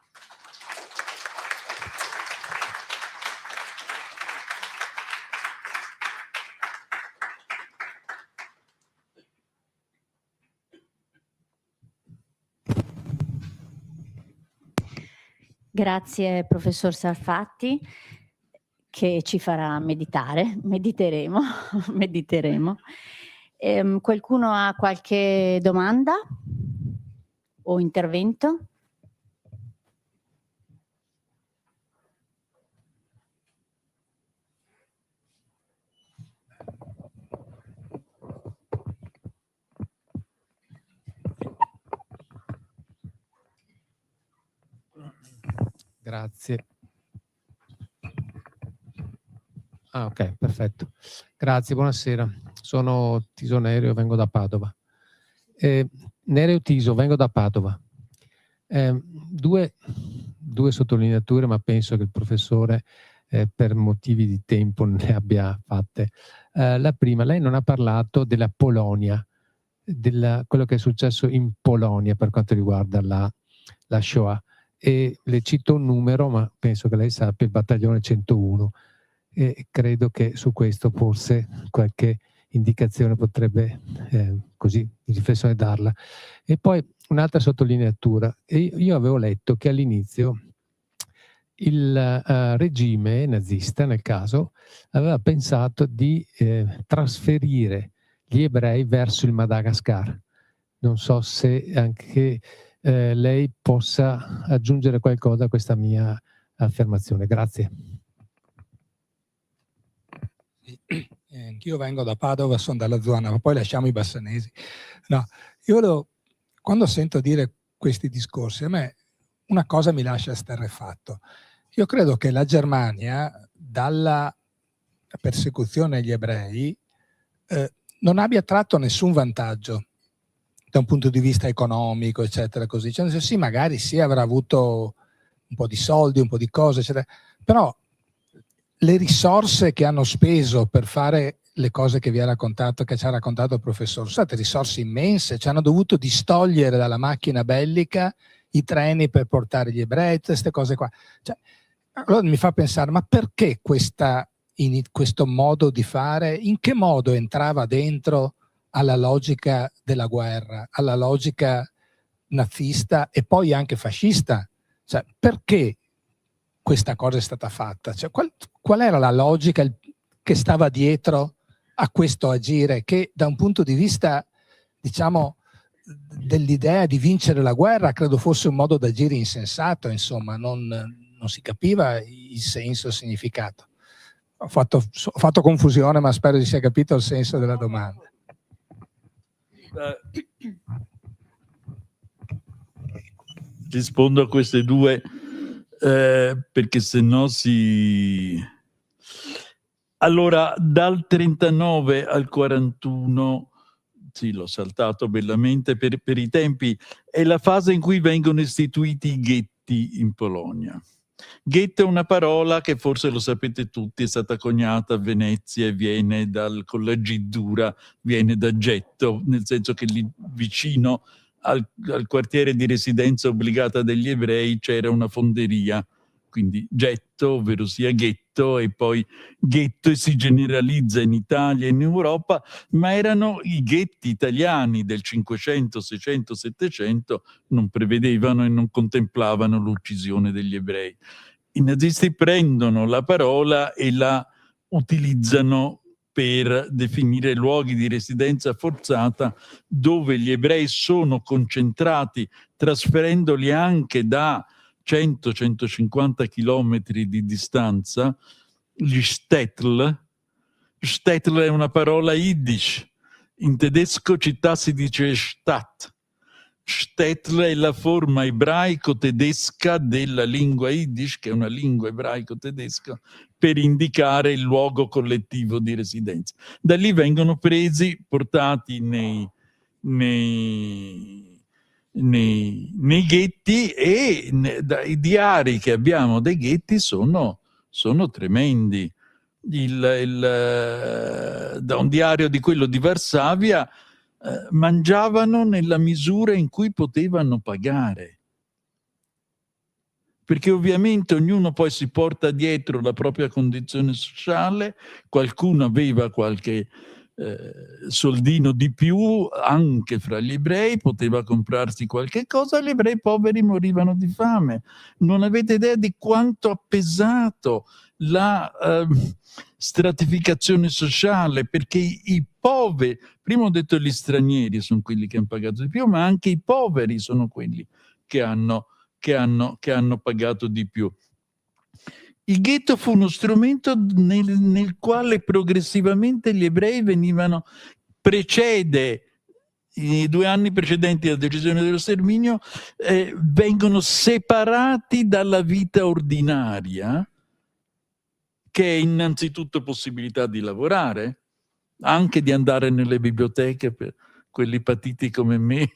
Grazie professor Sarfatti, che ci farà meditare, mediteremo. Qualcuno ha qualche domanda o intervento? Grazie. Ah, ok, perfetto. Grazie, buonasera. Sono Tiso Nereo, vengo da Padova. Nereo Tiso, vengo da Padova. Due sottolineature, ma penso che il professore per motivi di tempo non ne abbia fatte. La prima, lei non ha parlato della Polonia, quello che è successo in Polonia per quanto riguarda la Shoah. E le cito un numero, ma penso che lei sappia, il battaglione 101. E credo che su questo forse qualche indicazione potrebbe così di riflessione darla. E poi un'altra sottolineatura. Io avevo letto che all'inizio il regime nazista, nel caso, aveva pensato di trasferire gli ebrei verso il Madagascar. Non so se anche lei possa aggiungere qualcosa a questa mia affermazione. Grazie. Anch'io vengo da Padova, sono dalla zona, ma poi lasciamo i bassanesi. No, quando sento dire questi discorsi, a me una cosa mi lascia esterrefatto. Io credo che la Germania, dalla persecuzione agli ebrei, non abbia tratto nessun vantaggio da un punto di vista economico, eccetera, così. Cioè, sì, magari sì, avrà avuto un po' di soldi, un po' di cose, eccetera, però le risorse che hanno speso per fare le cose che vi ha raccontato, che ci ha raccontato il professore, sono state risorse immense, ci hanno dovuto distogliere dalla macchina bellica i treni per portare gli ebrei, tutte queste cose qua. Cioè, allora mi fa pensare, ma perché questo modo di fare, in che modo entrava dentro alla logica della guerra, alla logica nazista e poi anche fascista? Cioè, perché questa cosa è stata fatta? Cioè, qual era la logica che stava dietro a questo agire, che da un punto di vista, diciamo, dell'idea di vincere la guerra, credo fosse un modo d'agire insensato, insomma, non si capiva il senso, il significato. Ho fatto confusione, ma spero di sia capito il senso della domanda. Rispondo a queste due perché se no si... Allora, dal 39 al 41, sì, l'ho saltato bellamente per i tempi, è la fase in cui vengono istituiti i ghetti in Polonia. Ghetto è una parola che forse lo sapete tutti, è stata coniata a Venezia e viene con la G dura, viene da getto, nel senso che lì vicino al quartiere di residenza obbligata degli ebrei c'era una fonderia, quindi getto, ovvero sia ghetto, e poi ghetto, e si generalizza in Italia e in Europa, ma erano i ghetti italiani del 500, 600, 700, non prevedevano e non contemplavano l'uccisione degli ebrei. I nazisti prendono la parola e la utilizzano per definire luoghi di residenza forzata dove gli ebrei sono concentrati, trasferendoli anche da 100-150 chilometri di distanza. Gli Shtetl è una parola Yiddish, in tedesco città si dice Stadt. Shtetl è la forma ebraico-tedesca della lingua Yiddish, che è una lingua ebraico-tedesca, per indicare il luogo collettivo di residenza. Da lì vengono presi, portati nei ghetti, e i diari che abbiamo dei ghetti sono tremendi. Da un diario di quello di Varsavia, mangiavano nella misura in cui potevano pagare, perché ovviamente ognuno poi si porta dietro la propria condizione sociale, qualcuno aveva qualche soldino di più, anche fra gli ebrei, poteva comprarsi qualche cosa, gli ebrei poveri morivano di fame. Non avete idea di quanto ha pesato la stratificazione sociale, perché i poveri, prima ho detto gli stranieri sono quelli che hanno pagato di più, ma anche i poveri sono quelli che hanno pagato di più. Il ghetto fu uno strumento nel quale progressivamente gli ebrei precede i 2 anni precedenti alla decisione dello sterminio, vengono separati dalla vita ordinaria, che è innanzitutto possibilità di lavorare, anche di andare nelle biblioteche per quelli patiti come me,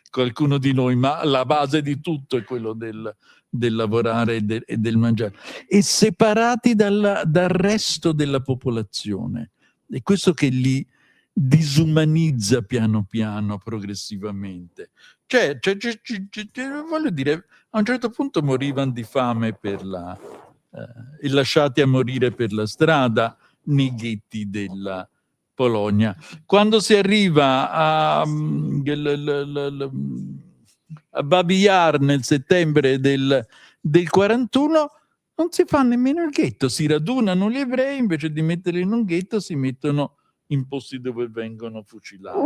qualcuno di noi, ma la base di tutto è quello del lavorare e del mangiare, e separati dal resto della popolazione. È questo che li disumanizza piano piano, progressivamente. Voglio dire, a un certo punto morivano di fame e lasciati a morire per la strada nei ghetti della Polonia. Quando si arriva a Babi Yar nel settembre del 41, non si fa nemmeno il ghetto, si radunano gli ebrei, invece di metterli in un ghetto si mettono in posti dove vengono fucilati.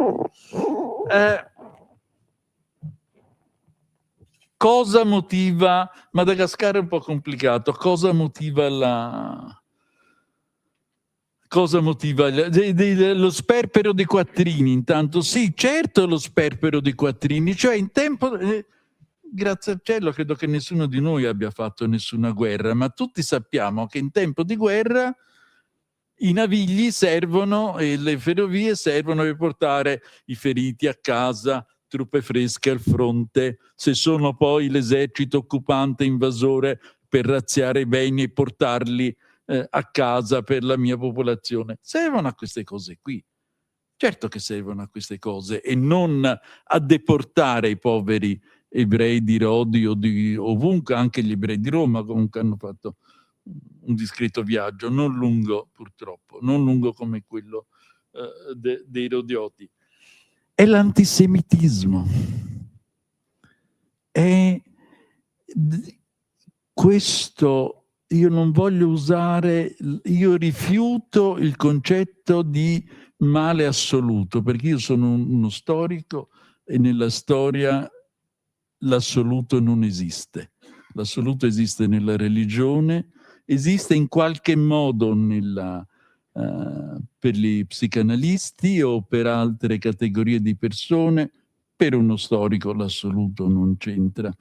Cosa motiva Madagascar? È un po' complicato. Cosa motiva lo sperpero dei quattrini? Intanto sì, certo, lo sperpero dei quattrini, cioè in tempo grazie al cielo credo che nessuno di noi abbia fatto nessuna guerra, ma tutti sappiamo che in tempo di guerra i navigli servono e le ferrovie servono per portare i feriti a casa, truppe fresche al fronte, se sono poi l'esercito occupante invasore, per razziare i beni e portarli a casa per la mia popolazione. Servono a queste cose qui. Certo che servono a queste cose, e non a deportare i poveri ebrei di Rodi o di ovunque. Anche gli ebrei di Roma comunque hanno fatto un discreto viaggio, non lungo purtroppo, non lungo come quello dei Rodioti. È l'antisemitismo. È questo. Io non voglio usare, io rifiuto il concetto di male assoluto, perché io sono uno storico e nella storia l'assoluto non esiste. L'assoluto esiste nella religione, esiste in qualche modo per gli psicanalisti o per altre categorie di persone. Per uno storico l'assoluto non c'entra.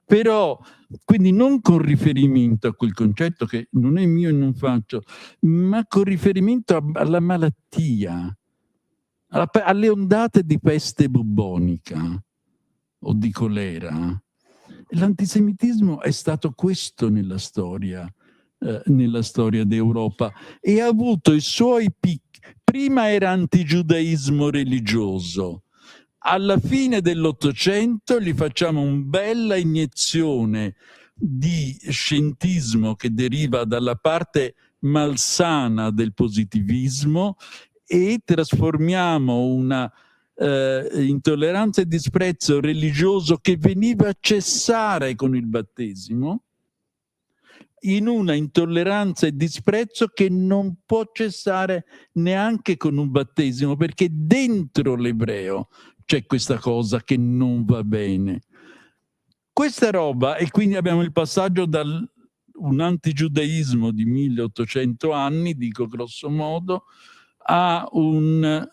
Però, quindi non con riferimento a quel concetto che non è mio e non faccio, ma con riferimento alla malattia, alle ondate di peste bubbonica o di colera. L'antisemitismo è stato questo nella storia d'Europa, e ha avuto i suoi picchi. Prima era antigiudaismo religioso. Alla fine dell'Ottocento gli facciamo una bella iniezione di scientismo che deriva dalla parte malsana del positivismo, e trasformiamo una intolleranza e disprezzo religioso che veniva a cessare con il battesimo in una intolleranza e disprezzo che non può cessare neanche con un battesimo, perché dentro l'ebreo c'è questa cosa che non va bene. Questa roba, e quindi abbiamo il passaggio da un antigiudaismo di 1800 anni, dico grosso modo, a un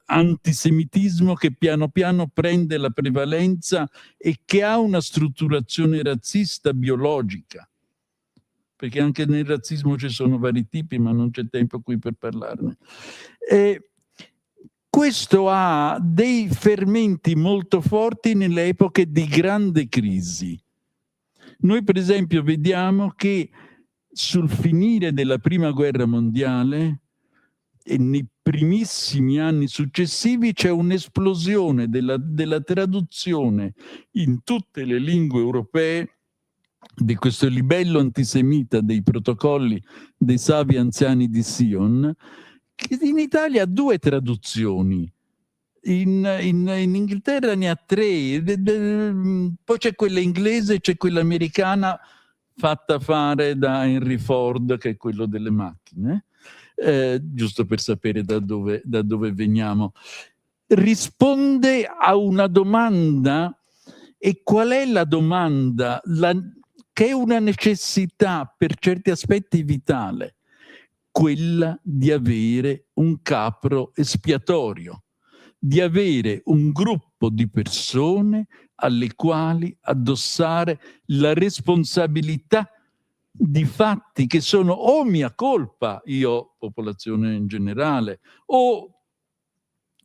antisemitismo che piano piano prende la prevalenza e che ha una strutturazione razzista biologica, perché anche nel razzismo ci sono vari tipi, ma non c'è tempo qui per parlarne. Questo ha dei fermenti molto forti nelle epoche di grande crisi. Noi per esempio vediamo che sul finire della Prima Guerra Mondiale e nei primissimi anni successivi c'è un'esplosione della traduzione in tutte le lingue europee di questo libello antisemita dei protocolli dei savi anziani di Sion, che in Italia ha 2 traduzioni, in Inghilterra ne ha 3, poi c'è quella inglese e c'è quella americana fatta fare da Henry Ford, che è quello delle macchine, giusto per sapere da dove veniamo. Risponde a una domanda, e qual è la domanda? Che è una necessità per certi aspetti vitale, quella di avere un capro espiatorio. di avere un gruppo di persone alle quali addossare la responsabilità di fatti che sono o mia colpa, io, popolazione in generale, o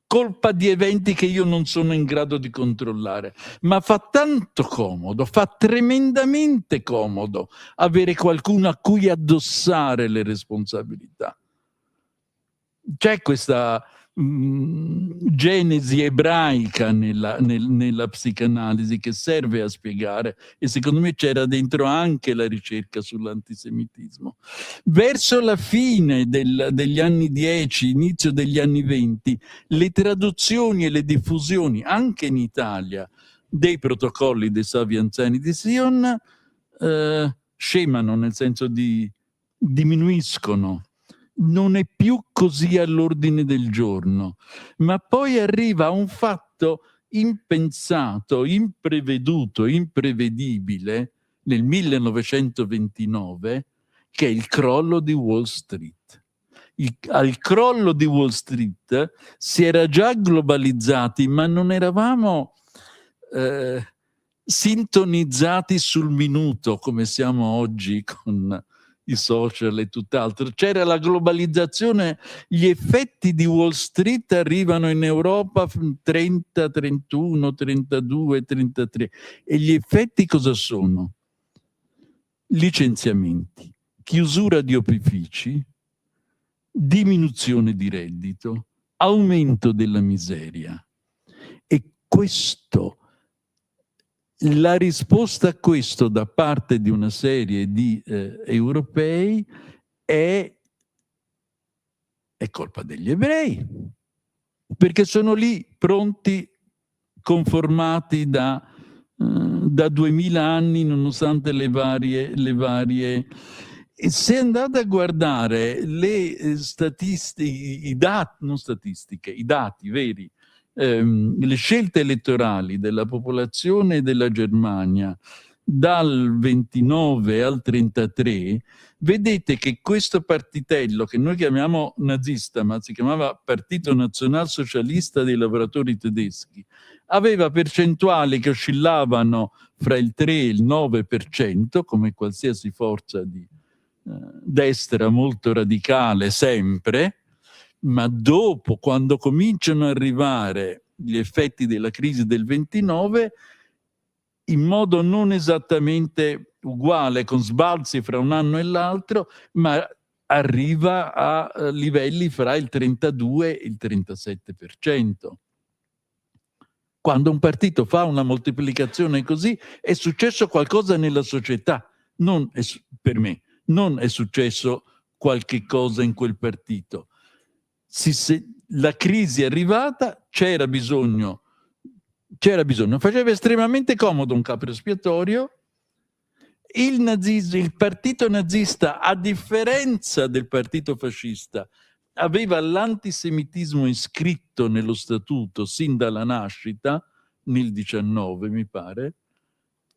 colpa di eventi che io non sono in grado di controllare. Ma fa tanto comodo, fa tremendamente comodo avere qualcuno a cui addossare le responsabilità. C'è questa genesi ebraica nella psicanalisi che serve a spiegare, e secondo me c'era dentro anche la ricerca sull'antisemitismo. Verso la fine degli anni 10, inizio degli anni 20, le traduzioni e le diffusioni, anche in Italia, dei protocolli dei Savi Anziani di Sion scemano, nel senso di diminuiscono. Non è più così all'ordine del giorno, ma poi arriva un fatto impensato, impreveduto, imprevedibile nel 1929, che è il crollo di Wall Street. Al crollo di Wall Street si era già globalizzati, ma non eravamo sintonizzati sul minuto come siamo oggi con i social e tutt'altro. C'era la globalizzazione, gli effetti di Wall Street arrivano in Europa 30, 31, 32, 33. E gli effetti cosa sono? Licenziamenti, chiusura di opifici, diminuzione di reddito, aumento della miseria. E questo, la risposta a questo da parte di una serie di europei è colpa degli ebrei, perché sono lì pronti, conformati da 2000 anni, nonostante le varie. E se andate a guardare le statistiche, i dati veri, le scelte elettorali della popolazione della Germania dal 29 al 33, vedete che questo partitello, che noi chiamiamo nazista, ma si chiamava Partito Nazionalsocialista dei Lavoratori Tedeschi, aveva percentuali che oscillavano fra il 3 e il 9%, come qualsiasi forza di destra molto radicale sempre, ma dopo, quando cominciano ad arrivare gli effetti della crisi del 29, in modo non esattamente uguale, con sbalzi fra un anno e l'altro, ma arriva a livelli fra il 32 e il 37%. Quando un partito fa una moltiplicazione così, è successo qualcosa nella società. Per me, non è successo qualche cosa in quel partito. La crisi è arrivata, c'era bisogno, faceva estremamente comodo un capro espiatorio. Il partito nazista, a differenza del partito fascista, aveva l'antisemitismo iscritto nello statuto sin dalla nascita, nel 19 mi pare.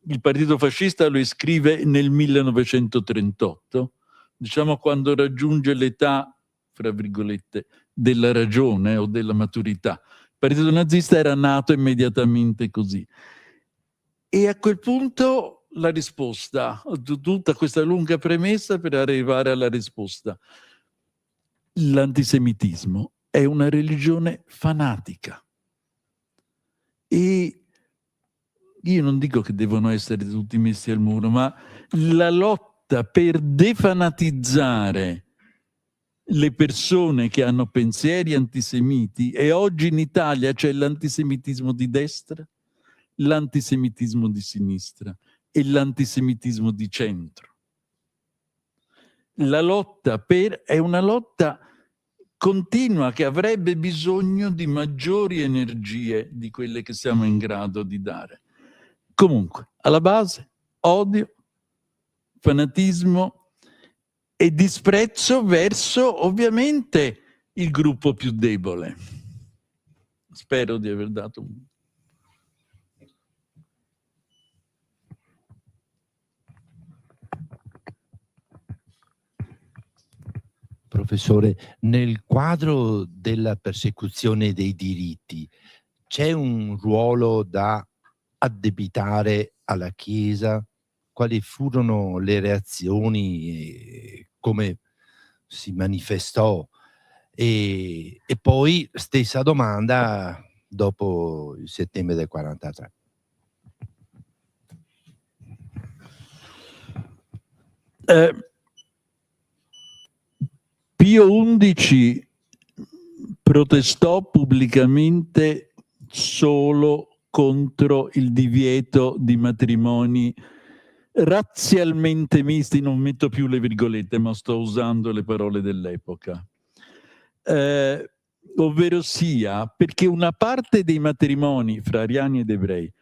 Il partito fascista lo iscrive nel 1938, diciamo quando raggiunge l'età, fra virgolette, della ragione o della maturità. Il partito nazista era nato immediatamente così. E a quel punto la risposta, tutta questa lunga premessa per arrivare alla risposta. L'antisemitismo è una religione fanatica. E io non dico che devono essere tutti messi al muro, ma la lotta per defanatizzare le persone che hanno pensieri antisemiti, e oggi in Italia c'è l'antisemitismo di destra, l'antisemitismo di sinistra e l'antisemitismo di centro. La lotta è una lotta continua che avrebbe bisogno di maggiori energie di quelle che siamo in grado di dare. Comunque, alla base, odio, fanatismo e disprezzo verso, ovviamente, il gruppo più debole. Spero di aver dato un... professore, nel quadro della persecuzione dei diritti c'è un ruolo da addebitare alla Chiesa? Quali furono le reazioni, come si manifestò? E poi stessa domanda dopo il settembre del 43. Pio XI protestò pubblicamente solo contro il divieto di matrimoni razzialmente misti, non metto più le virgolette, ma sto usando le parole dell'epoca. Ovvero sia perché una parte dei matrimoni fra ariani ed ebrei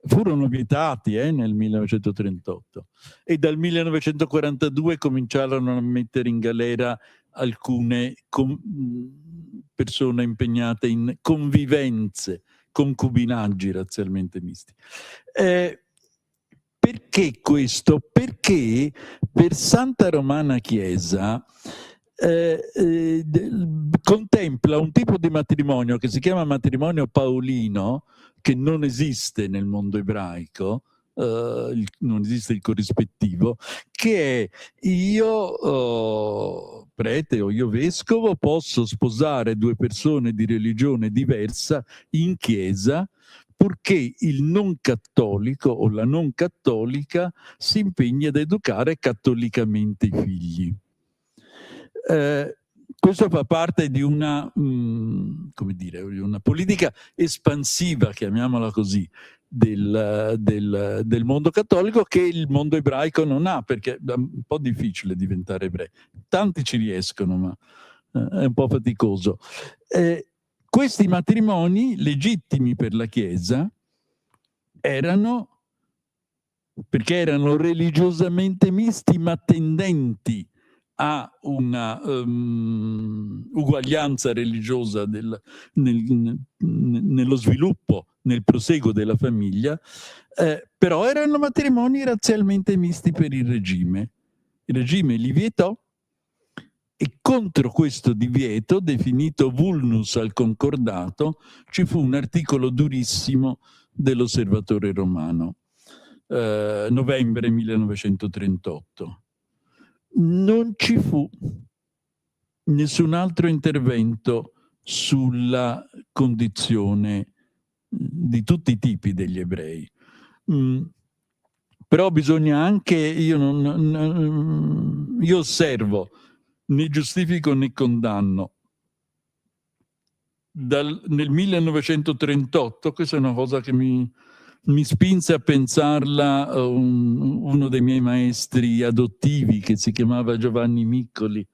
furono vietati nel 1938 e dal 1942 cominciarono a mettere in galera alcune persone impegnate in convivenze, concubinaggi razzialmente misti. Perché questo? Perché per Santa Romana Chiesa contempla un tipo di matrimonio che si chiama matrimonio paolino, che non esiste nel mondo ebraico, non esiste il corrispettivo, che è io prete o io vescovo posso sposare due persone di religione diversa in chiesa, purché il non cattolico o la non cattolica si impegni ad educare cattolicamente i figli. Questo fa parte di una, come dire, una politica espansiva, chiamiamola così, del mondo cattolico, che il mondo ebraico non ha, perché è un po' difficile diventare ebrei. Tanti ci riescono, ma è un po' faticoso. Questi matrimoni legittimi per la Chiesa erano, perché erano religiosamente misti, ma tendenti a una uguaglianza religiosa nello sviluppo, nel proseguo della famiglia, però erano matrimoni razzialmente misti per il regime. Il regime li vietò e contro questo divieto, definito vulnus al concordato, ci fu un articolo durissimo dell'Osservatore Romano, novembre 1938. Non ci fu nessun altro intervento sulla condizione di tutti i tipi degli ebrei. Però bisogna anche, io osservo, né giustifico né condanno. Nel 1938, questa è una cosa che mi spinse a pensarla uno dei miei maestri adottivi, che si chiamava Giovanni Miccoli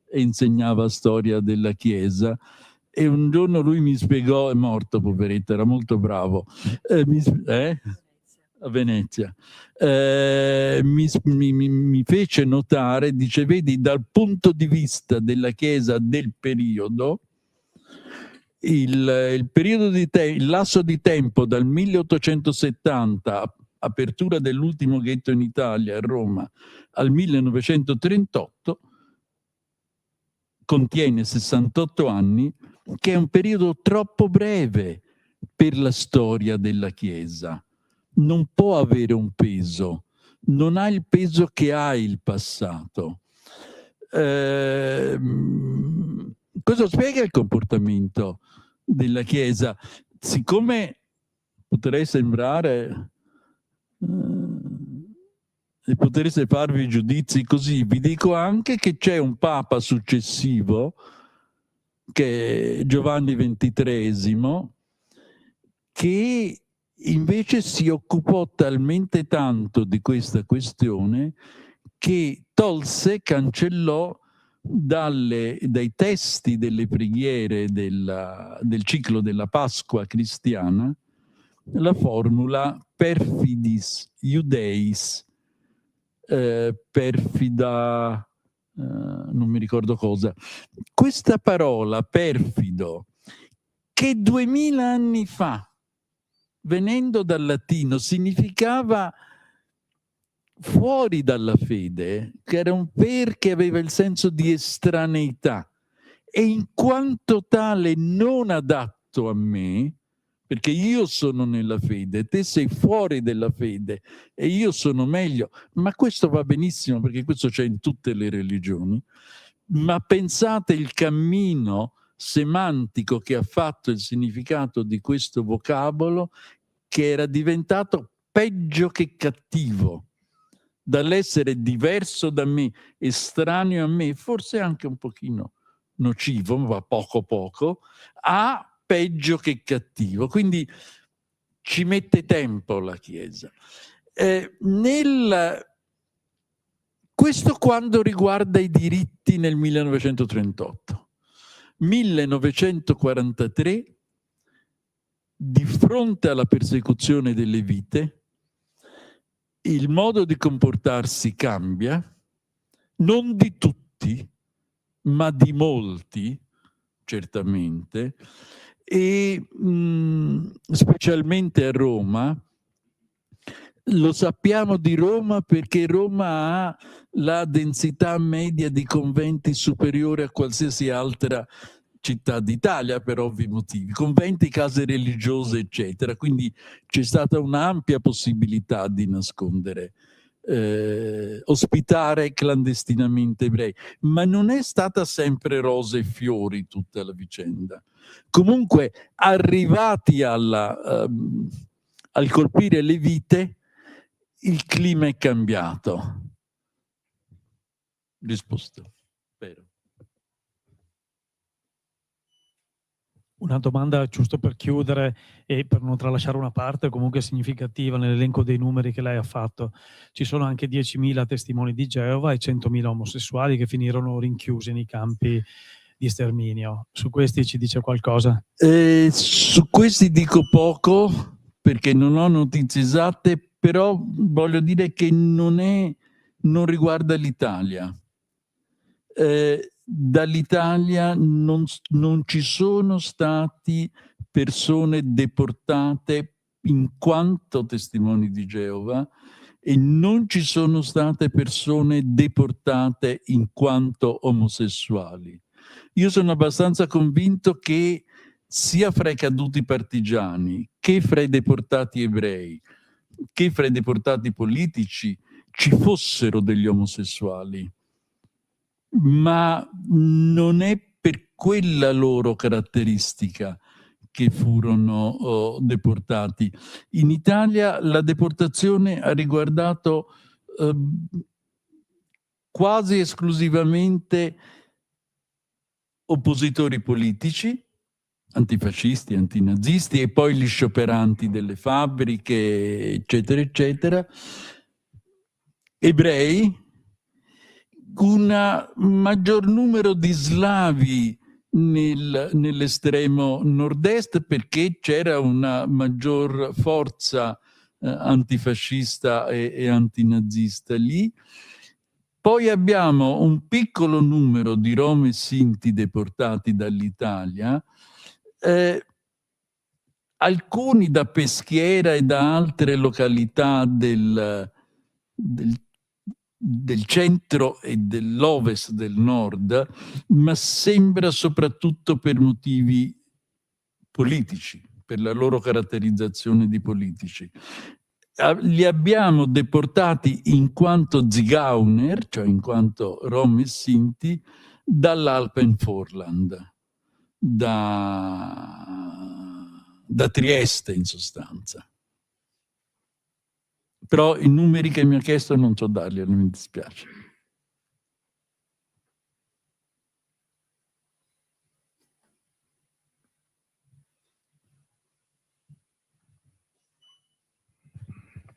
e insegnava storia della Chiesa, e un giorno lui mi spiegò, è morto poveretto, era molto bravo, a Venezia, mi fece notare, dice, vedi, dal punto di vista della Chiesa del periodo, il periodo di il lasso di tempo dal 1870, apertura dell'ultimo ghetto in Italia, a Roma, al 1938, contiene 68 anni, che è un periodo troppo breve per la storia della Chiesa. Non può avere un peso, non ha il peso che ha il passato. Questo spiega il comportamento della Chiesa. Siccome potrei sembrare e potreste farvi giudizi così, vi dico anche che c'è un Papa successivo, che è Giovanni XXIII, che invece si occupò talmente tanto di questa questione che cancellò dai testi delle preghiere del ciclo della Pasqua cristiana la formula perfidis iudeis, perfida, non mi ricordo cosa. Questa parola perfido, che 2000 anni fa, venendo dal latino, significava fuori dalla fede, che era un perché aveva il senso di estraneità e in quanto tale non adatto a me, perché io sono nella fede, te sei fuori dalla fede e io sono meglio, ma questo va benissimo perché questo c'è in tutte le religioni, ma pensate il cammino semantico che ha fatto il significato di questo vocabolo, che era diventato peggio che cattivo, dall'essere diverso da me, estraneo a me, forse anche un pochino nocivo, ma poco poco, a peggio che cattivo. Quindi ci mette tempo la Chiesa. Questo quando riguarda i diritti nel 1938. 1943, di fronte alla persecuzione delle vite, il modo di comportarsi cambia, non di tutti, ma di molti, certamente, e specialmente a Roma. Lo sappiamo di Roma perché Roma ha la densità media di conventi superiore a qualsiasi altra città d'Italia, per ovvi motivi, conventi, case religiose, eccetera. Quindi c'è stata un'ampia possibilità di nascondere, ospitare clandestinamente ebrei, ma non è stata sempre rose e fiori tutta la vicenda. Comunque, arrivati al colpire le vite, il clima è cambiato. Risposta. Spero. Una domanda giusto per chiudere e per non tralasciare una parte comunque significativa nell'elenco dei numeri che lei ha fatto. Ci sono anche 10.000 testimoni di Geova e 100.000 omosessuali che finirono rinchiusi nei campi di sterminio. Su questi ci dice qualcosa? Su questi dico poco perché non ho notizie esatte, però voglio dire che non riguarda l'Italia. Dall'Italia non ci sono stati persone deportate in quanto testimoni di Geova e non ci sono state persone deportate in quanto omosessuali. Io sono abbastanza convinto che sia fra i caduti partigiani che fra i deportati ebrei che fra i deportati politici ci fossero degli omosessuali, ma non è per quella loro caratteristica che furono deportati. In Italia la deportazione ha riguardato quasi esclusivamente oppositori politici, antifascisti, antinazisti e poi gli scioperanti delle fabbriche, eccetera, eccetera, ebrei, un maggior numero di slavi nell'estremo nord-est perché c'era una maggior forza antifascista e antinazista lì. Poi abbiamo un piccolo numero di Rom e Sinti deportati dall'Italia, alcuni da Peschiera e da altre località del centro e dell'ovest del nord, ma sembra soprattutto per motivi politici, per la loro caratterizzazione di politici. Li abbiamo deportati in quanto Zigeuner, cioè in quanto Rom e Sinti, dall'Alpenvorland, da Trieste in sostanza. Però i numeri che mi ha chiesto non so darli, mi dispiace.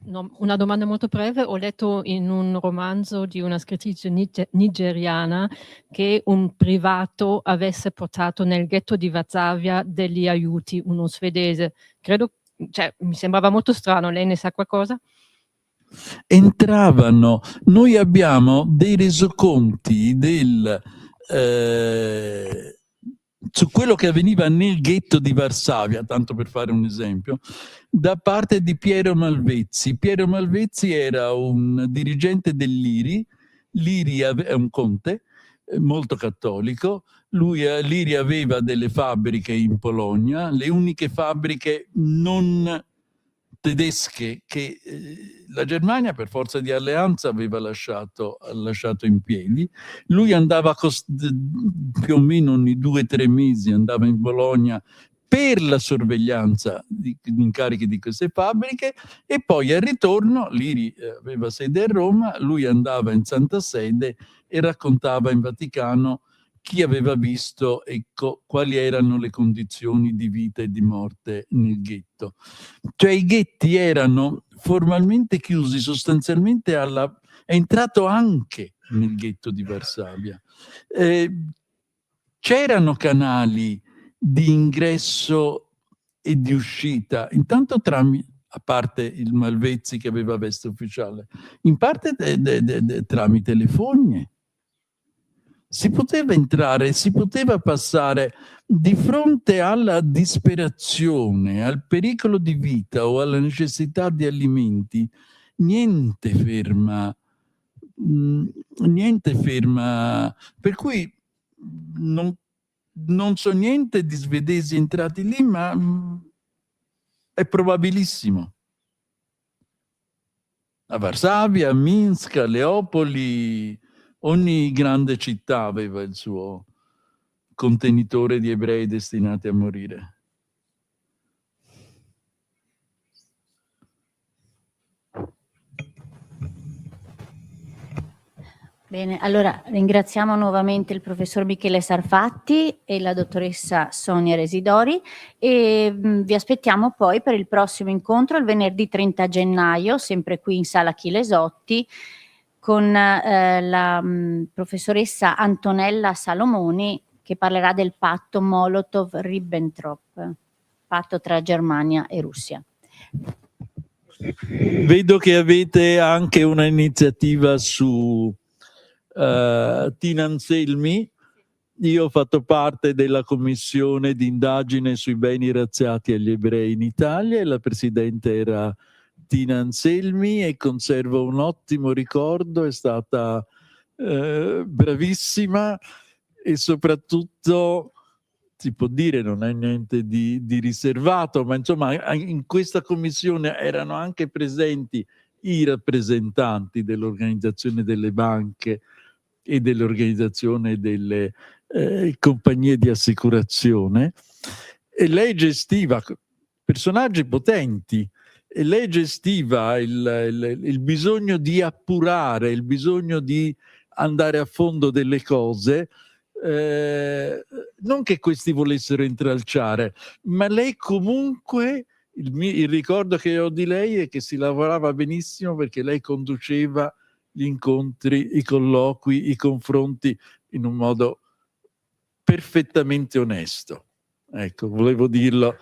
No, una domanda molto breve. Ho letto in un romanzo di una scrittrice nigeriana che un privato avesse portato nel ghetto di Varsavia degli aiuti, uno svedese. Credo, cioè, mi sembrava molto strano, lei ne sa qualcosa? Entravano, noi abbiamo dei resoconti su quello che avveniva nel ghetto di Varsavia, tanto per fare un esempio, da parte di Piero Malvezzi. Piero Malvezzi era un dirigente dell'IRI, l'IRI è un conte molto cattolico, l'IRI aveva delle fabbriche in Polonia, le uniche fabbriche non tedesche che la Germania per forza di alleanza aveva lasciato in piedi. Lui andava più o meno ogni 2 o 3 mesi, andava in Bologna per la sorveglianza di incarichi di queste fabbriche, e poi al ritorno, l'IRI aveva sede a Roma, lui andava in Santa Sede e raccontava in Vaticano chi aveva visto, ecco, quali erano le condizioni di vita e di morte nel ghetto. Cioè i ghetti erano formalmente chiusi, sostanzialmente è entrato anche nel ghetto di Varsavia. C'erano canali di ingresso e di uscita, intanto a parte il Malvezzi che aveva veste ufficiale, in parte tramite le fogne. Si poteva entrare, si poteva passare di fronte alla disperazione, al pericolo di vita o alla necessità di alimenti. Niente ferma. Per cui non so niente di svedesi entrati lì, ma è probabilissimo. A Varsavia, a Minsk, a Leopoli, ogni grande città aveva il suo contenitore di ebrei destinati a morire. Bene, allora ringraziamo nuovamente il professor Michele Sarfatti e la dottoressa Sonia Residori e vi aspettiamo poi per il prossimo incontro il venerdì 30 gennaio, sempre qui in sala Chilesotti, con la professoressa Antonella Salomoni, che parlerà del patto Molotov-Ribbentrop, patto tra Germania e Russia. Vedo che avete anche una iniziativa su Tina Anselmi. Io ho fatto parte della commissione di indagine sui beni razziati agli ebrei in Italia e la presidente era Tina Anselmi e conservo un ottimo ricordo, è stata bravissima e soprattutto si può dire non è niente di riservato, ma insomma in questa commissione erano anche presenti i rappresentanti dell'organizzazione delle banche e dell'organizzazione delle compagnie di assicurazione, e lei gestiva personaggi potenti, e lei gestiva il bisogno di appurare, il bisogno di andare a fondo delle cose, non che questi volessero intralciare, ma lei comunque, il ricordo che ho di lei è che si lavorava benissimo perché lei conduceva gli incontri, i colloqui, i confronti in un modo perfettamente onesto. Ecco, volevo dirlo